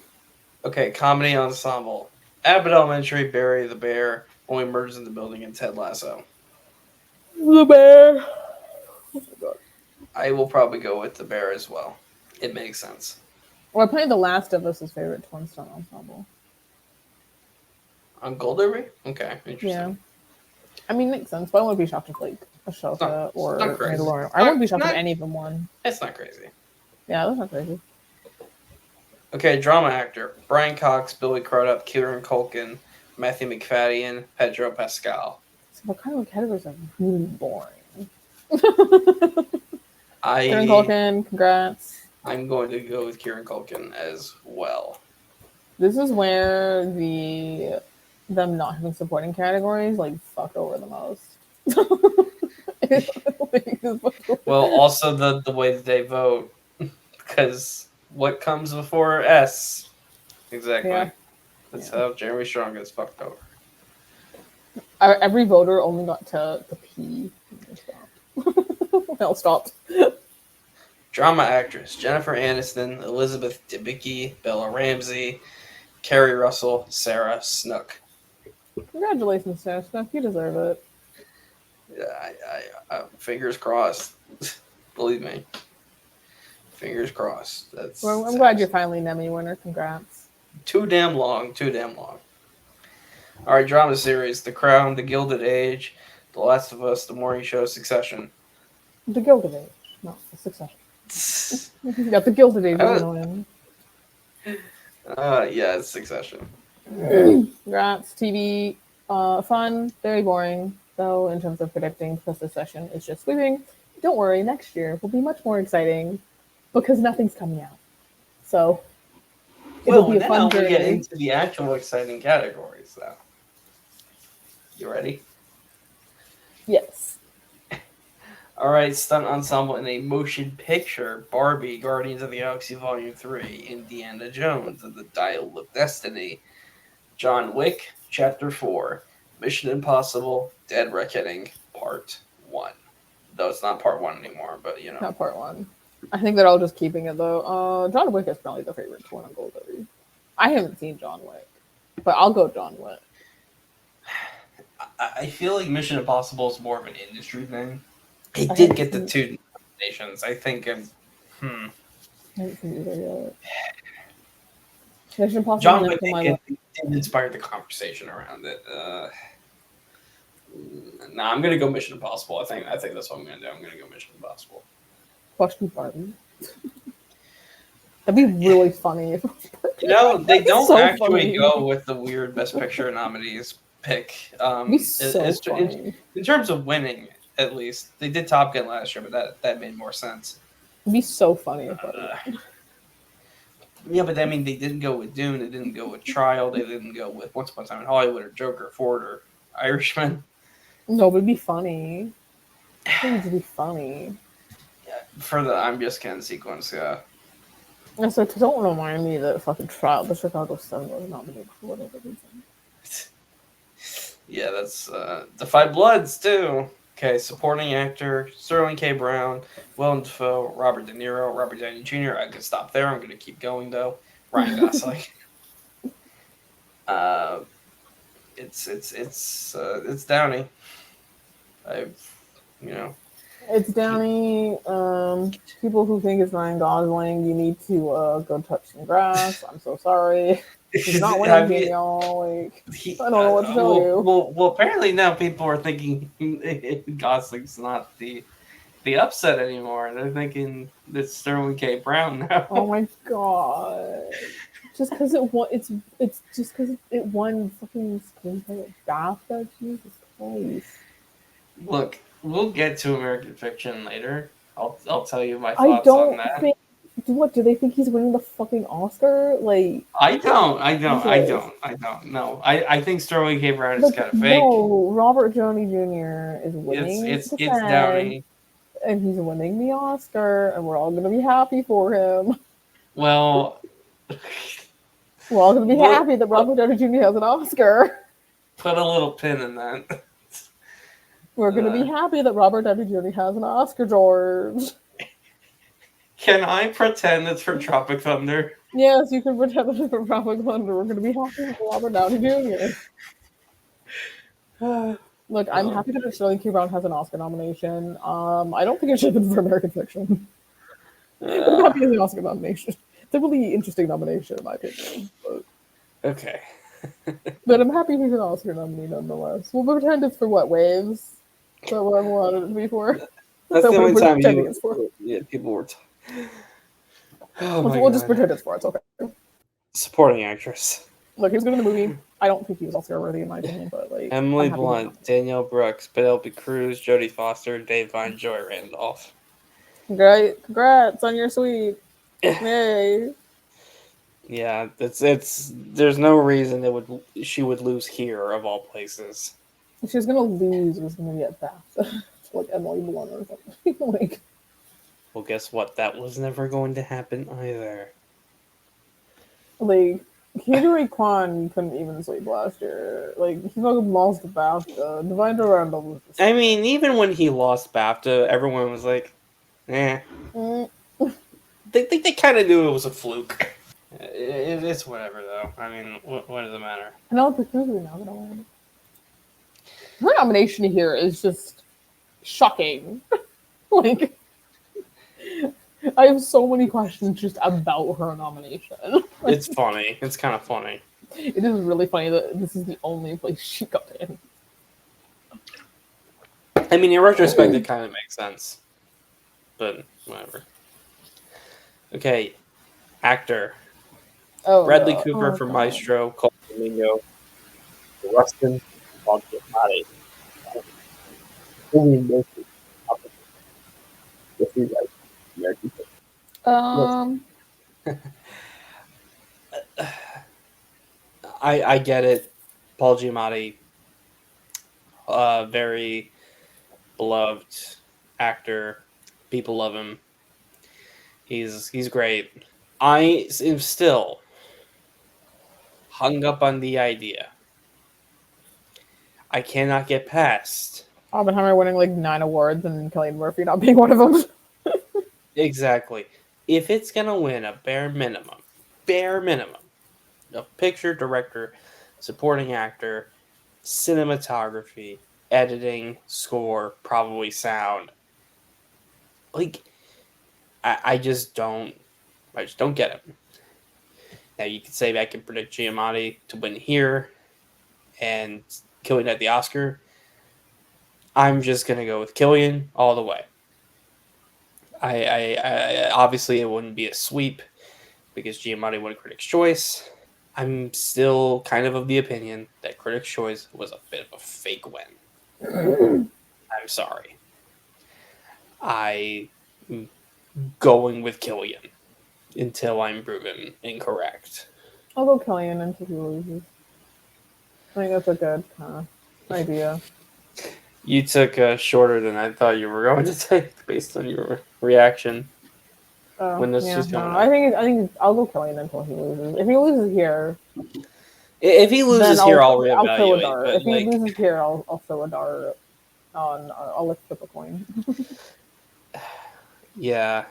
Okay, comedy ensemble: Abbott Elementary, Barry the Bear, Only Murders in the Building, and Ted Lasso.
The Bear. Oh my god.
I will probably go with the Bear as well. It makes sense.
Well, I played The Last of Us' favorite twin-stunt ensemble.
On Gold Derby? Okay, interesting.
Yeah. I mean, makes sense, but I wouldn't be shocked if, like, Ashoka or Mandalorian. I wouldn't be shocked if any of them won.
It's not crazy.
Yeah, that's not crazy.
Okay, drama actor: Brian Cox, Billy Crudup, Kieran Culkin, Matthew McFadden, Pedro Pascal.
So what kind of categories are really boring?
Kieran
Culkin, congrats.
I'm going to go with Kieran Culkin as well.
This is where them not having supporting categories like fucked over the most.
Well, also the way that they vote, because what comes before S? Exactly.
Yeah.
That's
Yeah.
how Jeremy Strong gets fucked over.
Every voter only got to pee. And stopped. No, stopped.
Drama actress Jennifer Aniston, Elizabeth Debicki, Bella Ramsey, Kerry Russell, Sarah Snook.
Congratulations, Sarah Snook. You deserve it.
Yeah, fingers crossed. Believe me, fingers crossed.
Well, I'm glad
Sarah.
you're finally an Emmy winner. Congrats.
Too damn long. Too damn long. All right, drama series: The Crown, The Gilded Age, The Last of Us, The Morning Show, Succession.
The Gilded Age. No, the Succession. Yeah, the Gilded Age is
I
gonna win.
yeah, it's Succession.
Congrats. TV, fun, very boring, though, in terms of predicting, because the session is just sweeping. Don't worry, next year will be much more exciting because nothing's coming out. So it'll
Well,
be a fun
now we get
journey.
into the actual exciting categories, though. You ready?
Yes.
All right, stunt ensemble in a motion picture: Barbie, Guardians of the Galaxy Volume 3, Indiana Jones and the Dial of Destiny, John Wick Chapter 4, Mission Impossible: Dead Reckoning Part 1. Though it's not Part 1 anymore, but you know.
Not part one. I think they're all just keeping it though. John Wick is probably the favorite one on Goldberry. I haven't seen John Wick, but I'll go John Wick.
I feel like Mission Impossible is more of an industry thing. It
I
did
haven't
get the
seen,
two nominations. I think.
I haven't seen either yet. Mission Impossible
John
never
Wick
to my
did,
list.
did inspire the conversation around it. Nah, I'm gonna go Mission Impossible. I think that's what I'm gonna do. I'm gonna go Mission Impossible.
Watch me Barbie. That'd be really funny. If
You know, they don't
so
actually
funny.
go with the weird Best Picture nominees pick.
It'd be so funny.
In terms of winning, at least they did Top Gun last year, but that made more sense.
It'd be so funny if
Yeah, but I mean, they didn't go with Dune. They didn't go with Trial. They didn't go with Once Upon a Time in Hollywood or Joker, Ford, or Irishman.
No, but it'd be funny. I think it'd be funny.
For the I'm Just Ken sequence, yeah.
And so don't remind me that fucking Trial, the Chicago 7 was nominated for whatever reason.
Yeah, that's The Five Bloods too. Okay, supporting actor Sterling K. Brown, Willem Dafoe, Robert De Niro, Robert Downey Jr. I could stop there. I'm gonna keep going though. Ryan Gosling. It's Downey. You know.
It's Downey. People who think it's Ryan Gosling, you need to go touch some grass. I'm so sorry. He's not winning here, y'all. Like, I don't know what to tell you.
Well, apparently now people are thinking Gosling's not the upset anymore. They're thinking it's Sterling K. Brown now.
Oh my god! Just because it's just because it won fucking screenplay at BAFTA. Jesus Christ!
Look, we'll get to American Fiction later. I'll tell you my
I
thoughts on that.
don't think. What do they think he's winning the fucking Oscar? Like
I don't.
Jesus.
No, I think Sterling K. Brown is kind of fake.
No, Robert Downey Jr. is winning.
It's
the SAG,
Downey.
and he's winning the Oscar, and we're all gonna be happy for him.
Well,
We're all gonna be happy that Robert Downey Jr. has an Oscar.
put a little pin in that.
We're gonna be happy that Robert Downey Jr. has an Oscar, George.
Can I pretend it's for Tropic Thunder?
Yes, you can pretend it's for Tropic Thunder. We're gonna be happy for Robert Downey Jr. Look, I'm happy that Sterling K. Brown has an Oscar nomination. I don't think it should have been for American Fiction. But I'm happy with the Oscar nomination. It's a really interesting nomination, in my opinion. But,
Okay.
but I'm happy he's an Oscar nominee nonetheless. We'll pretend it's for what, Waves? Is that what I wanted it to be for?
That's the only time
it's for.
Yeah, people were.
We'll just pretend it's for. It's okay.
Supporting actress.
Look, he was good in the movie. I don't think he was Oscar worthy in my opinion, but like
Emily Blunt, Danielle Brooks, Penelope Cruz, Jodie Foster, Dave Vine, Joy Randolph.
Great, congrats on your suite. Yay.
Yeah, it's. There's no reason she would lose here of all places.
If she was gonna lose, it was gonna be at BAFTA. Like Emily Blunt or something. Like,
well, guess what? That was never going to happen either.
like Kendrick Kwan couldn't even sleep last year. Like, he fucking lost the BAFTA. Divine Randall was the
I mean, even when he lost BAFTA, everyone was like, eh.
Mm.
They kind of knew it was a fluke. It's whatever, though. I mean, what does it matter?
I know the who's now gonna win. Her nomination here is just shocking. Like, I have so many questions just about her nomination. Like,
It's funny. It's kind of funny.
it is really funny that this is the only place she got in.
I mean, in retrospect, it kind of makes sense. But whatever. Okay, actor.
Oh,
Bradley
no.
Cooper
Oh,
for
God.
Maestro, Cole Domingo, Rustin, Bogdanovich, William Murphy. Yes, he's right. American
Um,
I get it. Paul Giamatti, very beloved actor. People love him. He's great. I am still hung up on the idea. I cannot get past
Oppenheimer winning like 9 awards and Cillian Murphy not being one of them.
exactly if it's gonna win a bare minimum of picture, director, supporting actor, cinematography, editing, score, probably sound. Like I just don't get it. Now you could say I can predict Giamatti to win here and Killian at the Oscar. I'm just gonna go with Killian all the way. I obviously it wouldn't be a sweep because Giamatti won Critics' Choice. I'm still kind of the opinion that Critics' Choice was a bit of a fake win. I'm sorry. I'm going with Killian until I'm proven incorrect.
I'll go Cillian until he loses. I think that's a good idea.
You took shorter than I thought you were going to take based on your reaction when this was coming up.
I think I'll go Cillian until he loses. If he loses here,
If he loses here, I'll reevaluate.
I'll throw a dart. If
like,
he loses here, I'll throw a dart on. I'll flip a coin.
yeah,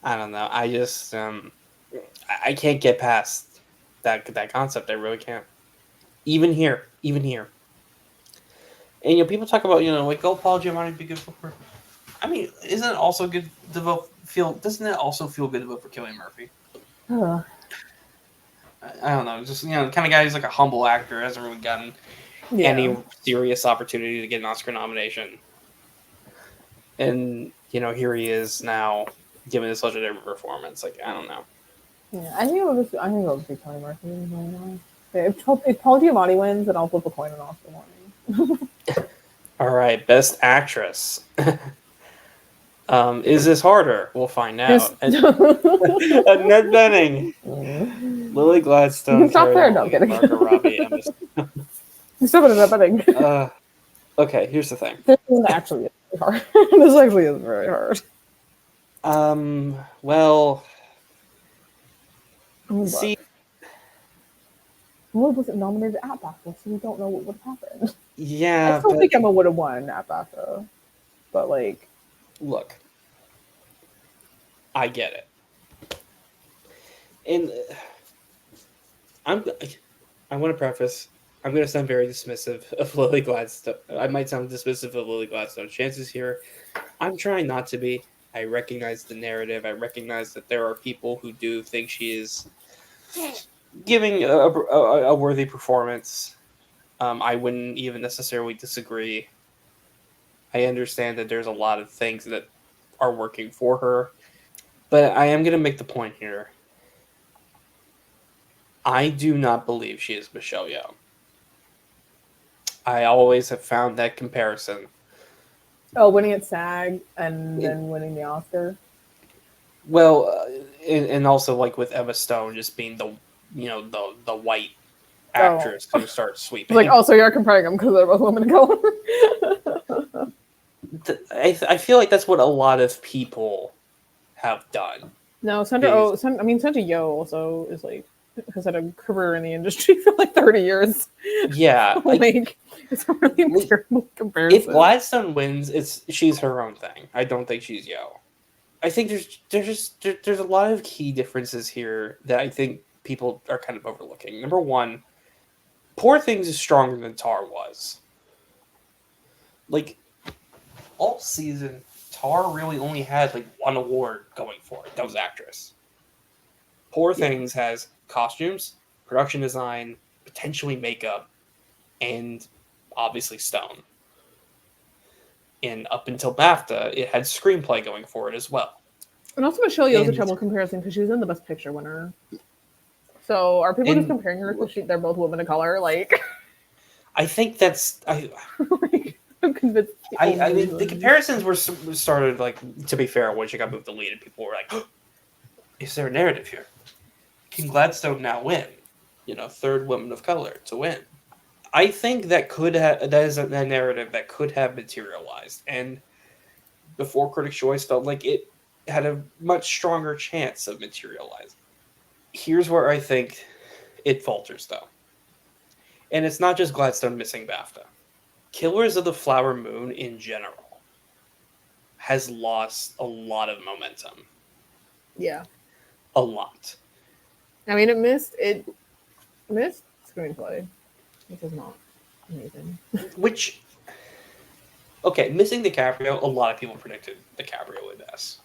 I don't know. I just I can't get past that concept. I really can't. Even here. And people talk about like Paul Giamatti be good for her. I mean, isn't it also good to vote? Doesn't it also feel good to vote for Cillian Murphy? I don't know. Just the kind of guy who's like a humble actor, hasn't really gotten any serious opportunity to get an Oscar nomination, and here he is now giving this legendary performance. Like I don't know.
Yeah, I think it'll be Cillian Murphy. If Paul Giamatti wins, then I'll flip a coin and Oscar morning.
All right, Best Actress. Is this harder? We'll find out. Annette Bening, Lily Gladstone,
Stop
Terry
there, no,
Howley,
kidding.
Margot Robbie, Emma Stone.
You're still gonna Annette Bening.
Okay, here's the thing.
This one actually is very hard. This actually is very hard.
Well,
Oh,
see,
Emma wasn't nominated at BAFTA, so we don't know what would happen.
yeah,
I still think Emma would have won at BAFTA, but like,
look, I get it, and I want to preface. I'm going to sound very dismissive of Lily Gladstone. I might sound dismissive of Lily Gladstone's chances here. I'm trying not to be. I recognize the narrative. I recognize that there are people who do think she is giving a worthy performance. I wouldn't even necessarily disagree. I understand that there's a lot of things that are working for her. But I am going to make the point here. I do not believe she is Michelle Yeoh. I always have found that comparison.
oh, winning at SAG and then winning the Oscar.
Well, and also like with Emma Stone just being the the white actress who starts sweeping.
Like, so you're comparing them because they're both women of color.
I feel like that's what a lot of people have done.
No, Sandra Yeoh also is like has had a career in the industry for like 30 years.
Yeah,
Like it's a really
Like,
terrible comparison.
if Gladstone wins, she's her own thing. I don't think she's Yo. I think there's a lot of key differences here that I think people are kind of overlooking. Number one, Poor Things is stronger than Tar was. Like, all season, Tar really only had like one award going for it. That was actress. Poor Things has costumes, production design, potentially makeup, and obviously Stone. And up until BAFTA, it had screenplay going for it as well.
And also Michelle Yeoh's a
And-
terrible comparison because she was in the Best Picture winner. So are people just comparing her because they're both women of color? Like,
I think that's
like, I'm convinced.
I mean, the comparisons were started, like, to be fair, when she got moved to lead, and people were like, oh, "Is there a narrative here? Can Gladstone now win? You know, third woman of color to win." I think that is a narrative that could have materialized, and before Critics' Choice felt like it had a much stronger chance of materializing. Here's where I think it falters, though, and it's not just Gladstone missing BAFTA. Killers of the Flower Moon in general has lost a lot of momentum.
Yeah.
A lot.
I mean, it missed screenplay, which is not amazing.
Which, okay, missing DiCaprio, a lot of people predicted DiCaprio would miss.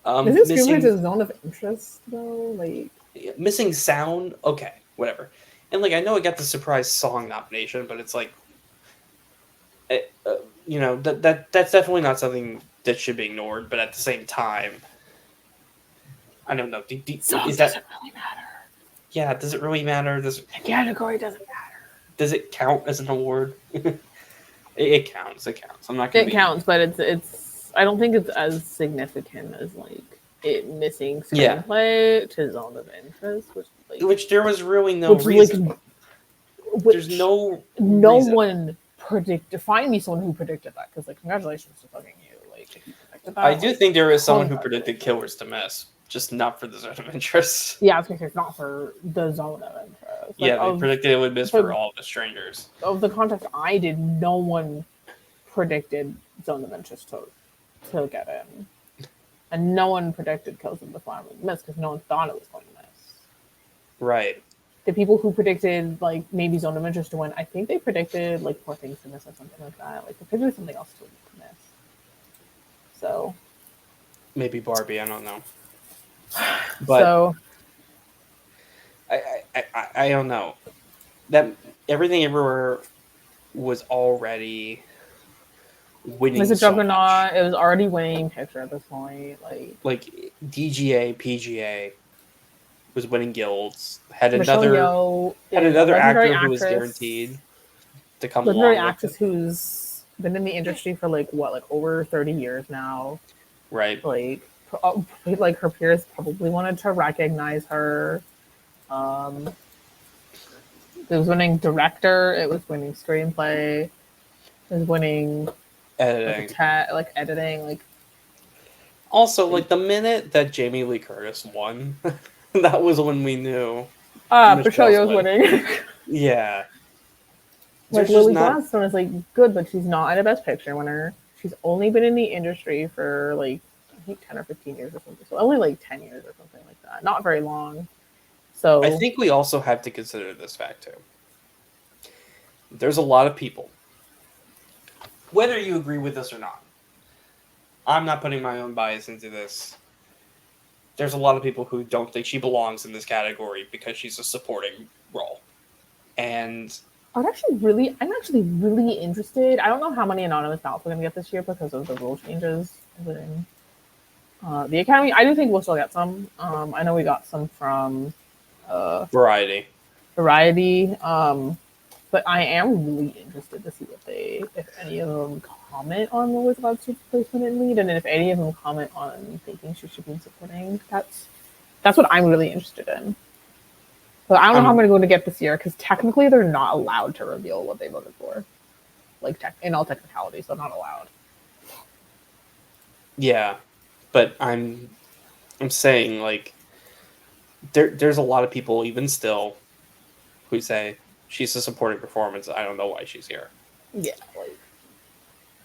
Missing screenplay is a zone of interest, though. Like,
missing sound, okay, whatever. And like, I know it got the surprise song nomination, but it's like, you know, that's definitely not something that should be ignored. But at the same time, I don't know.
song
is that
doesn't really matter.
Yeah, does it really matter?
The category doesn't matter.
Does it count as an award? it counts. It counts. I'm not gonna.
It counts, but it's. I don't think it's as significant as like it missing screenplay to zone of interest,
which there was really no reason. There's no reason.
One predicted. Find me someone who predicted that, because like congratulations to fucking you. Like if you predicted that,
I do think there is someone who predicted Killers to miss, just not for the zone of interest.
Yeah, I was gonna say it's not for the zone of interest.
Like, they predicted it would miss for All the Strangers.
Of the context I did, no one predicted zone of interest to get in. And no one predicted Killers of the Flower Moon to miss because no one thought it was going to miss.
Right.
The people who predicted like maybe Zone of Interest to win, I think they predicted like Poor Things to miss or something like that. Like they predicted something else to miss. So
maybe Barbie, I don't know. But
so
I don't know. That Everything Everywhere was already winning.
It's a juggernaut. It was already winning picture at this point.
Like DGA, PGA was winning guilds. Had
Michelle
another actor who was guaranteed to come along.
Legendary actress who's been in the industry for like over 30 years now.
Right.
Like her peers probably wanted to recognize her. It was winning director. It was winning screenplay. It was winning
editing.
Editing.
Also, like the minute that Jamie Lee Curtis won, that was when we knew.
Michelle Yeoh's winning.
Yeah.
Like Lily Gladstone is like good, but she's not a Best Picture winner. She's only been in the industry for like I think 10 or 15 years or something. So only like 10 years or something like that. Not very long. So
I think we also have to consider this fact too. There's a lot of people, whether you agree with this or not. I'm not putting my own bias into this. There's a lot of people who don't think she belongs in this category because she's a supporting role. And
I'm actually really interested. I don't know how many anonymous ballots we're going to get this year because of the rule changes within the Academy. I do think we'll still get some. I know we got some from
Variety.
But I am really interested to see if any of them comment on Lily Gladstone's placement in lead, and if any of them comment on thinking she should be supporting. That's what I'm really interested in. But I don't know how I'm going to get this year because technically they're not allowed to reveal what they voted for, like in all technicalities, they're not allowed.
Yeah, but I'm saying like there's a lot of people even still who say she's a supporting performance. I don't know why she's here.
Yeah, like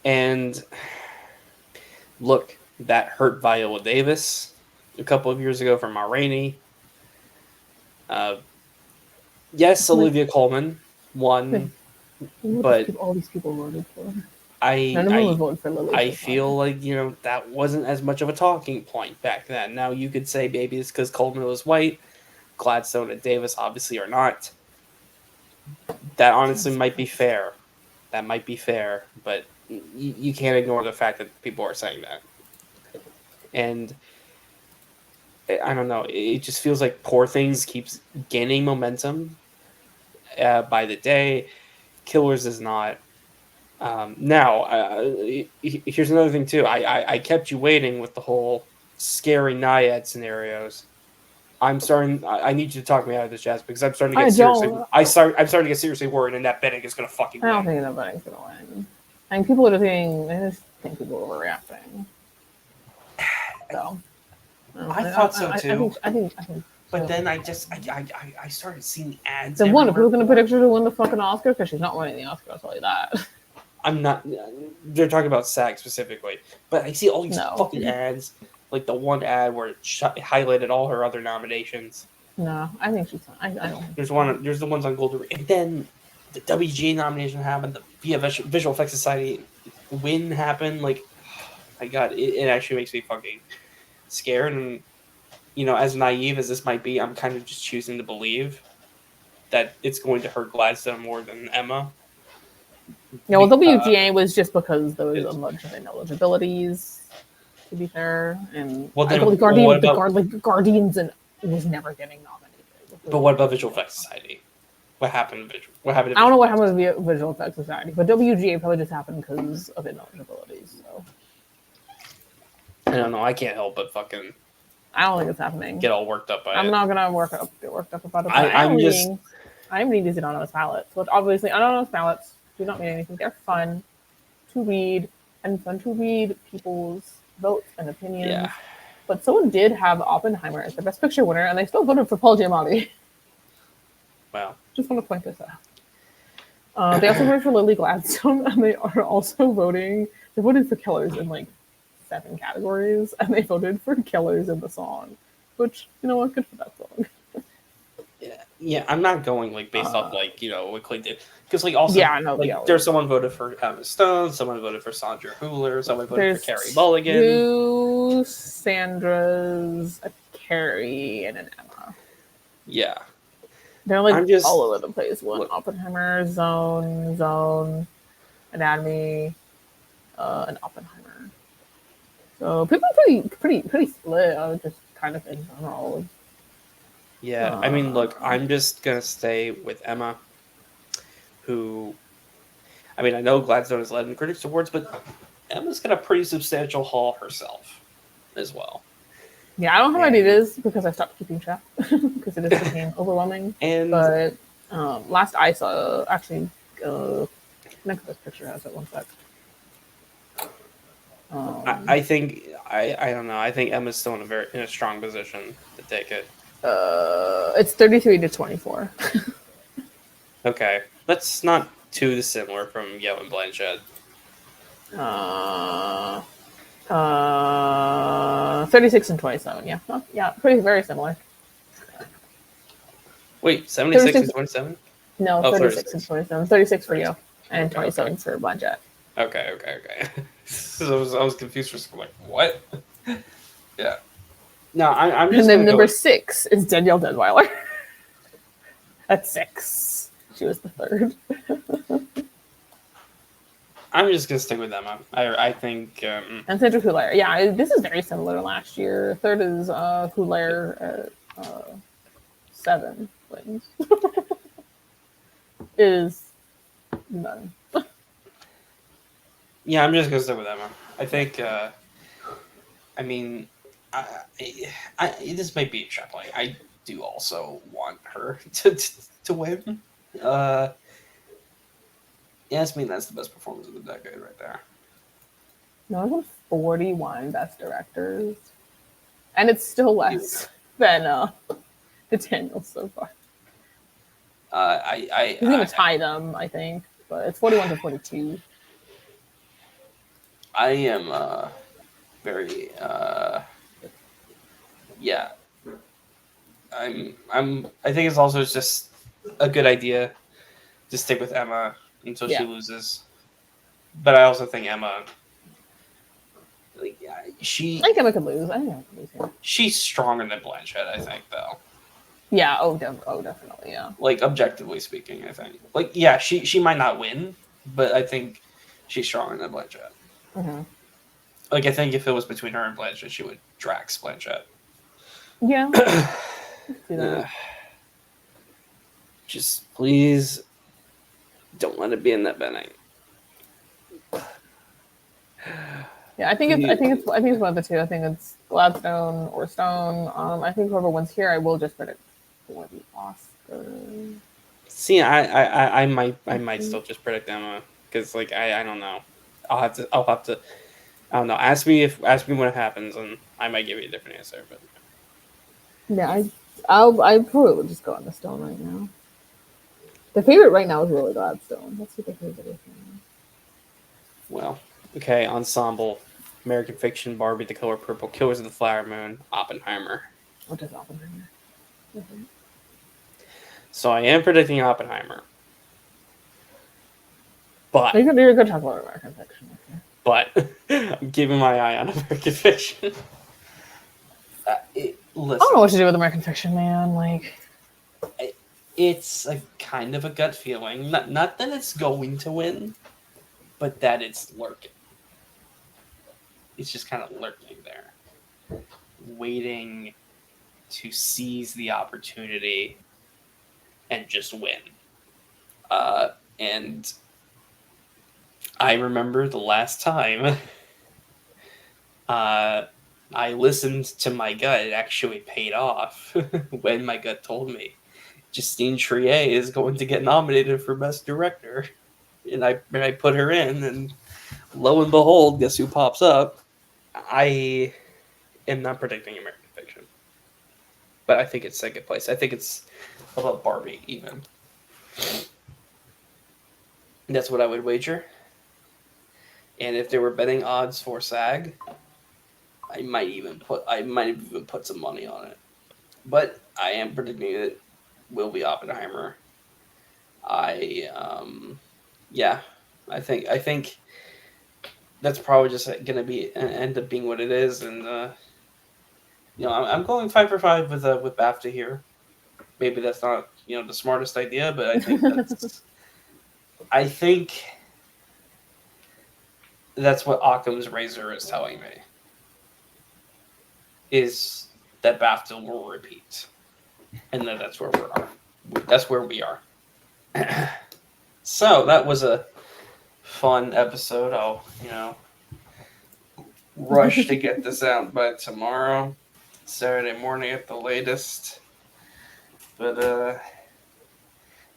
And look, that hurt Viola Davis a couple of years ago from Ma Rainey. Uh, yes,
like,
Olivia Colman won, but
all these people voted for.
I
None of them was
I
voting for Lily.
I
So far.
feel like that wasn't as much of a talking point back then. Now you could say maybe it's because Coleman was white, Gladstone and Davis obviously are not. That honestly might be fair. That might be fair, but you can't ignore the fact that people are saying that. And I don't know. It just feels like Poor Things keeps gaining momentum by the day. Killers is not. Now, here's another thing too. I kept you waiting with the whole scary Naiad scenarios. I'm starting. I need you to talk me out of this, Jazz, because I'm starting to get seriously. I'm starting to get seriously worried, and that Bennett is going to fucking
I don't
win.
think that Benning's gonna win. I mean, people are saying. I just think people are overreacting. So.
I thought so too.
I think.
But then I started seeing ads.
Then what? If we're gonna predict her to win the fucking Oscar, because she's not winning the Oscar, I'll tell you that.
I'm not. They're talking about SAG specifically, but I see all these fucking ads. Like the one ad where it highlighted all her other nominations.
No, I think she's fine. I don't.
There's one. There's the ones on Golden, and then the WGA nomination happened. The Via Visual Effects Society win happened. Like, my God, it actually makes me fucking scared. And as naive as this might be, I'm kind of just choosing to believe that it's going to hurt Gladstone more than Emma.
Yeah, well, WGA was just because there was a bunch of ineligibilities. To be fair, and I believe Guardians and was never getting nominated.
But what about Visual Effects Society? What happened? I
don't know what happened with Visual Effects Society, but WGA probably just happened because of ineligibilities. So
I don't know. I can't help but fucking.
I don't think it's happening.
Get all worked up by it.
I'm not gonna get worked up about it. I'm reading these anonymous ballots, which obviously anonymous ballots do not mean anything. They're fun to read and fun to read people's votes and opinions.
Yeah.
But someone did have Oppenheimer as the Best Picture winner, and they still voted for Paul Giamatti.
Wow.
Just want to point this out. They also voted for Lily Gladstone, and they are also voting. They voted for Killers in like 7 categories, and they voted for Killers in the song, which what, good for that song.
Yeah, I'm not going like based off like what Clay did, because like also there's someone voted for Emma Stone, someone voted for Sandra Hüller, someone voted for Carey Mulligan.
2 Sandras, a Carey, and an Emma.
Yeah,
they're like all over the place. One Oppenheimer, Zone, Anatomy, and Oppenheimer. So people are pretty split. I was just kind of in general.
Yeah, I mean, look, I'm just gonna stay with Emma, who, I mean, I know Gladstone is led in Critics Awards, but Emma's got a pretty substantial haul herself, as well.
Yeah, I don't have any ideas because I stopped keeping track because it just became overwhelming. But last I saw, actually, next to this picture has it. One sec.
I think I don't know. I think Emma's still in a strong position to take it.
It's 33-24.
Okay, that's not too dissimilar from Yeo and Blanchett.
36-27. Yeah, yeah, very similar.
Wait, 76-27?
No, 36-27. 36 for you, and 27 for Blanchett.
Okay. So I was confused for a second. Like, what? Yeah. No, I'm just.
And then number 6 is Danielle Deadweiler. At 6, she was the 3rd.
I'm just gonna stick with Emma. I think.
And Sandra Hüller. Yeah, this is very similar to last year. 3rd is Hüller at 7 wins. Is none.
Yeah, I'm just gonna stick with Emma. I think. I mean, this might be extrapolating. I do also want her to win. Jasmine, that's the best performance of the decade right there.
No, there's 41 best directors, and it's still less than It's Daniels so far.
I
He's gonna tie them, I think, but it's 41-42.
I am very yeah. I think it's also just a good idea to stick with Emma until she
Yeah.
loses. But I also think Emma, like,
I think Emma could lose. I think Emma could lose here.
she's stronger than Blanchett. I think though.
Yeah. Oh, definitely. Yeah.
Like objectively speaking, I think. Like yeah, she might not win, but I think she's stronger than Blanchett.
Mm-hmm.
Like I think if it was between her and Blanchett, she would Drax Blanchett.
Yeah. See that.
Just please don't let it be in that Benning.
Yeah, I think it's one of the two. I think it's Gladstone or Stone. I think whoever wins here, I will just predict for the Oscar.
See, I might still just predict Emma because like I don't know. I'll have to I don't know. Ask me when it happens, and I might give you a different answer. But
Yeah, I probably would just go on the Stone right now. The favorite right now is really Gladstone. That's what the favorite is.
well, okay. Ensemble: American Fiction, Barbie, The Color Purple, Killers of the Flower Moon, Oppenheimer.
What does Oppenheimer?
So I am predicting Oppenheimer, but
You're a good talk about American Fiction. Okay.
but I'm keeping my eye on American Fiction. Listen,
I don't know what to do with American Fiction, man. Like,
it's a kind of a gut feeling. Not that it's going to win, but that it's lurking. It's just kind of lurking there, waiting to seize the opportunity and just win. And I remember the last time I listened to my gut, it actually paid off when my gut told me Justine Triet is going to get nominated for Best Director. And I put her in, and lo and behold, guess who pops up? I am not predicting American Fiction, but I think it's second place. I think it's above Barbie even. That's what I would wager. And if there were betting odds for SAG, I might even put some money on it. But I am predicting it will be Oppenheimer. Yeah, I think that's probably just gonna be end up being what it is, and I'm going 5 for 5 with BAFTA here. Maybe that's not the smartest idea, but I think that's what Occam's razor is telling me. Is that BAFTA will repeat, and that's where we are. That's where we are. So that was a fun episode. I'll rush to get this out by tomorrow, Saturday morning at the latest. But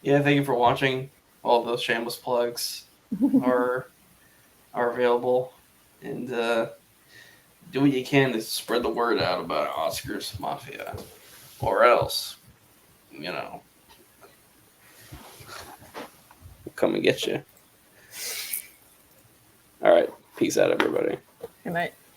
yeah, thank you for watching. All those shameless plugs are available, and do what you can to spread the word out about Oscars Mafia, or else we'll come and get you. All right, peace out, everybody.
Good night.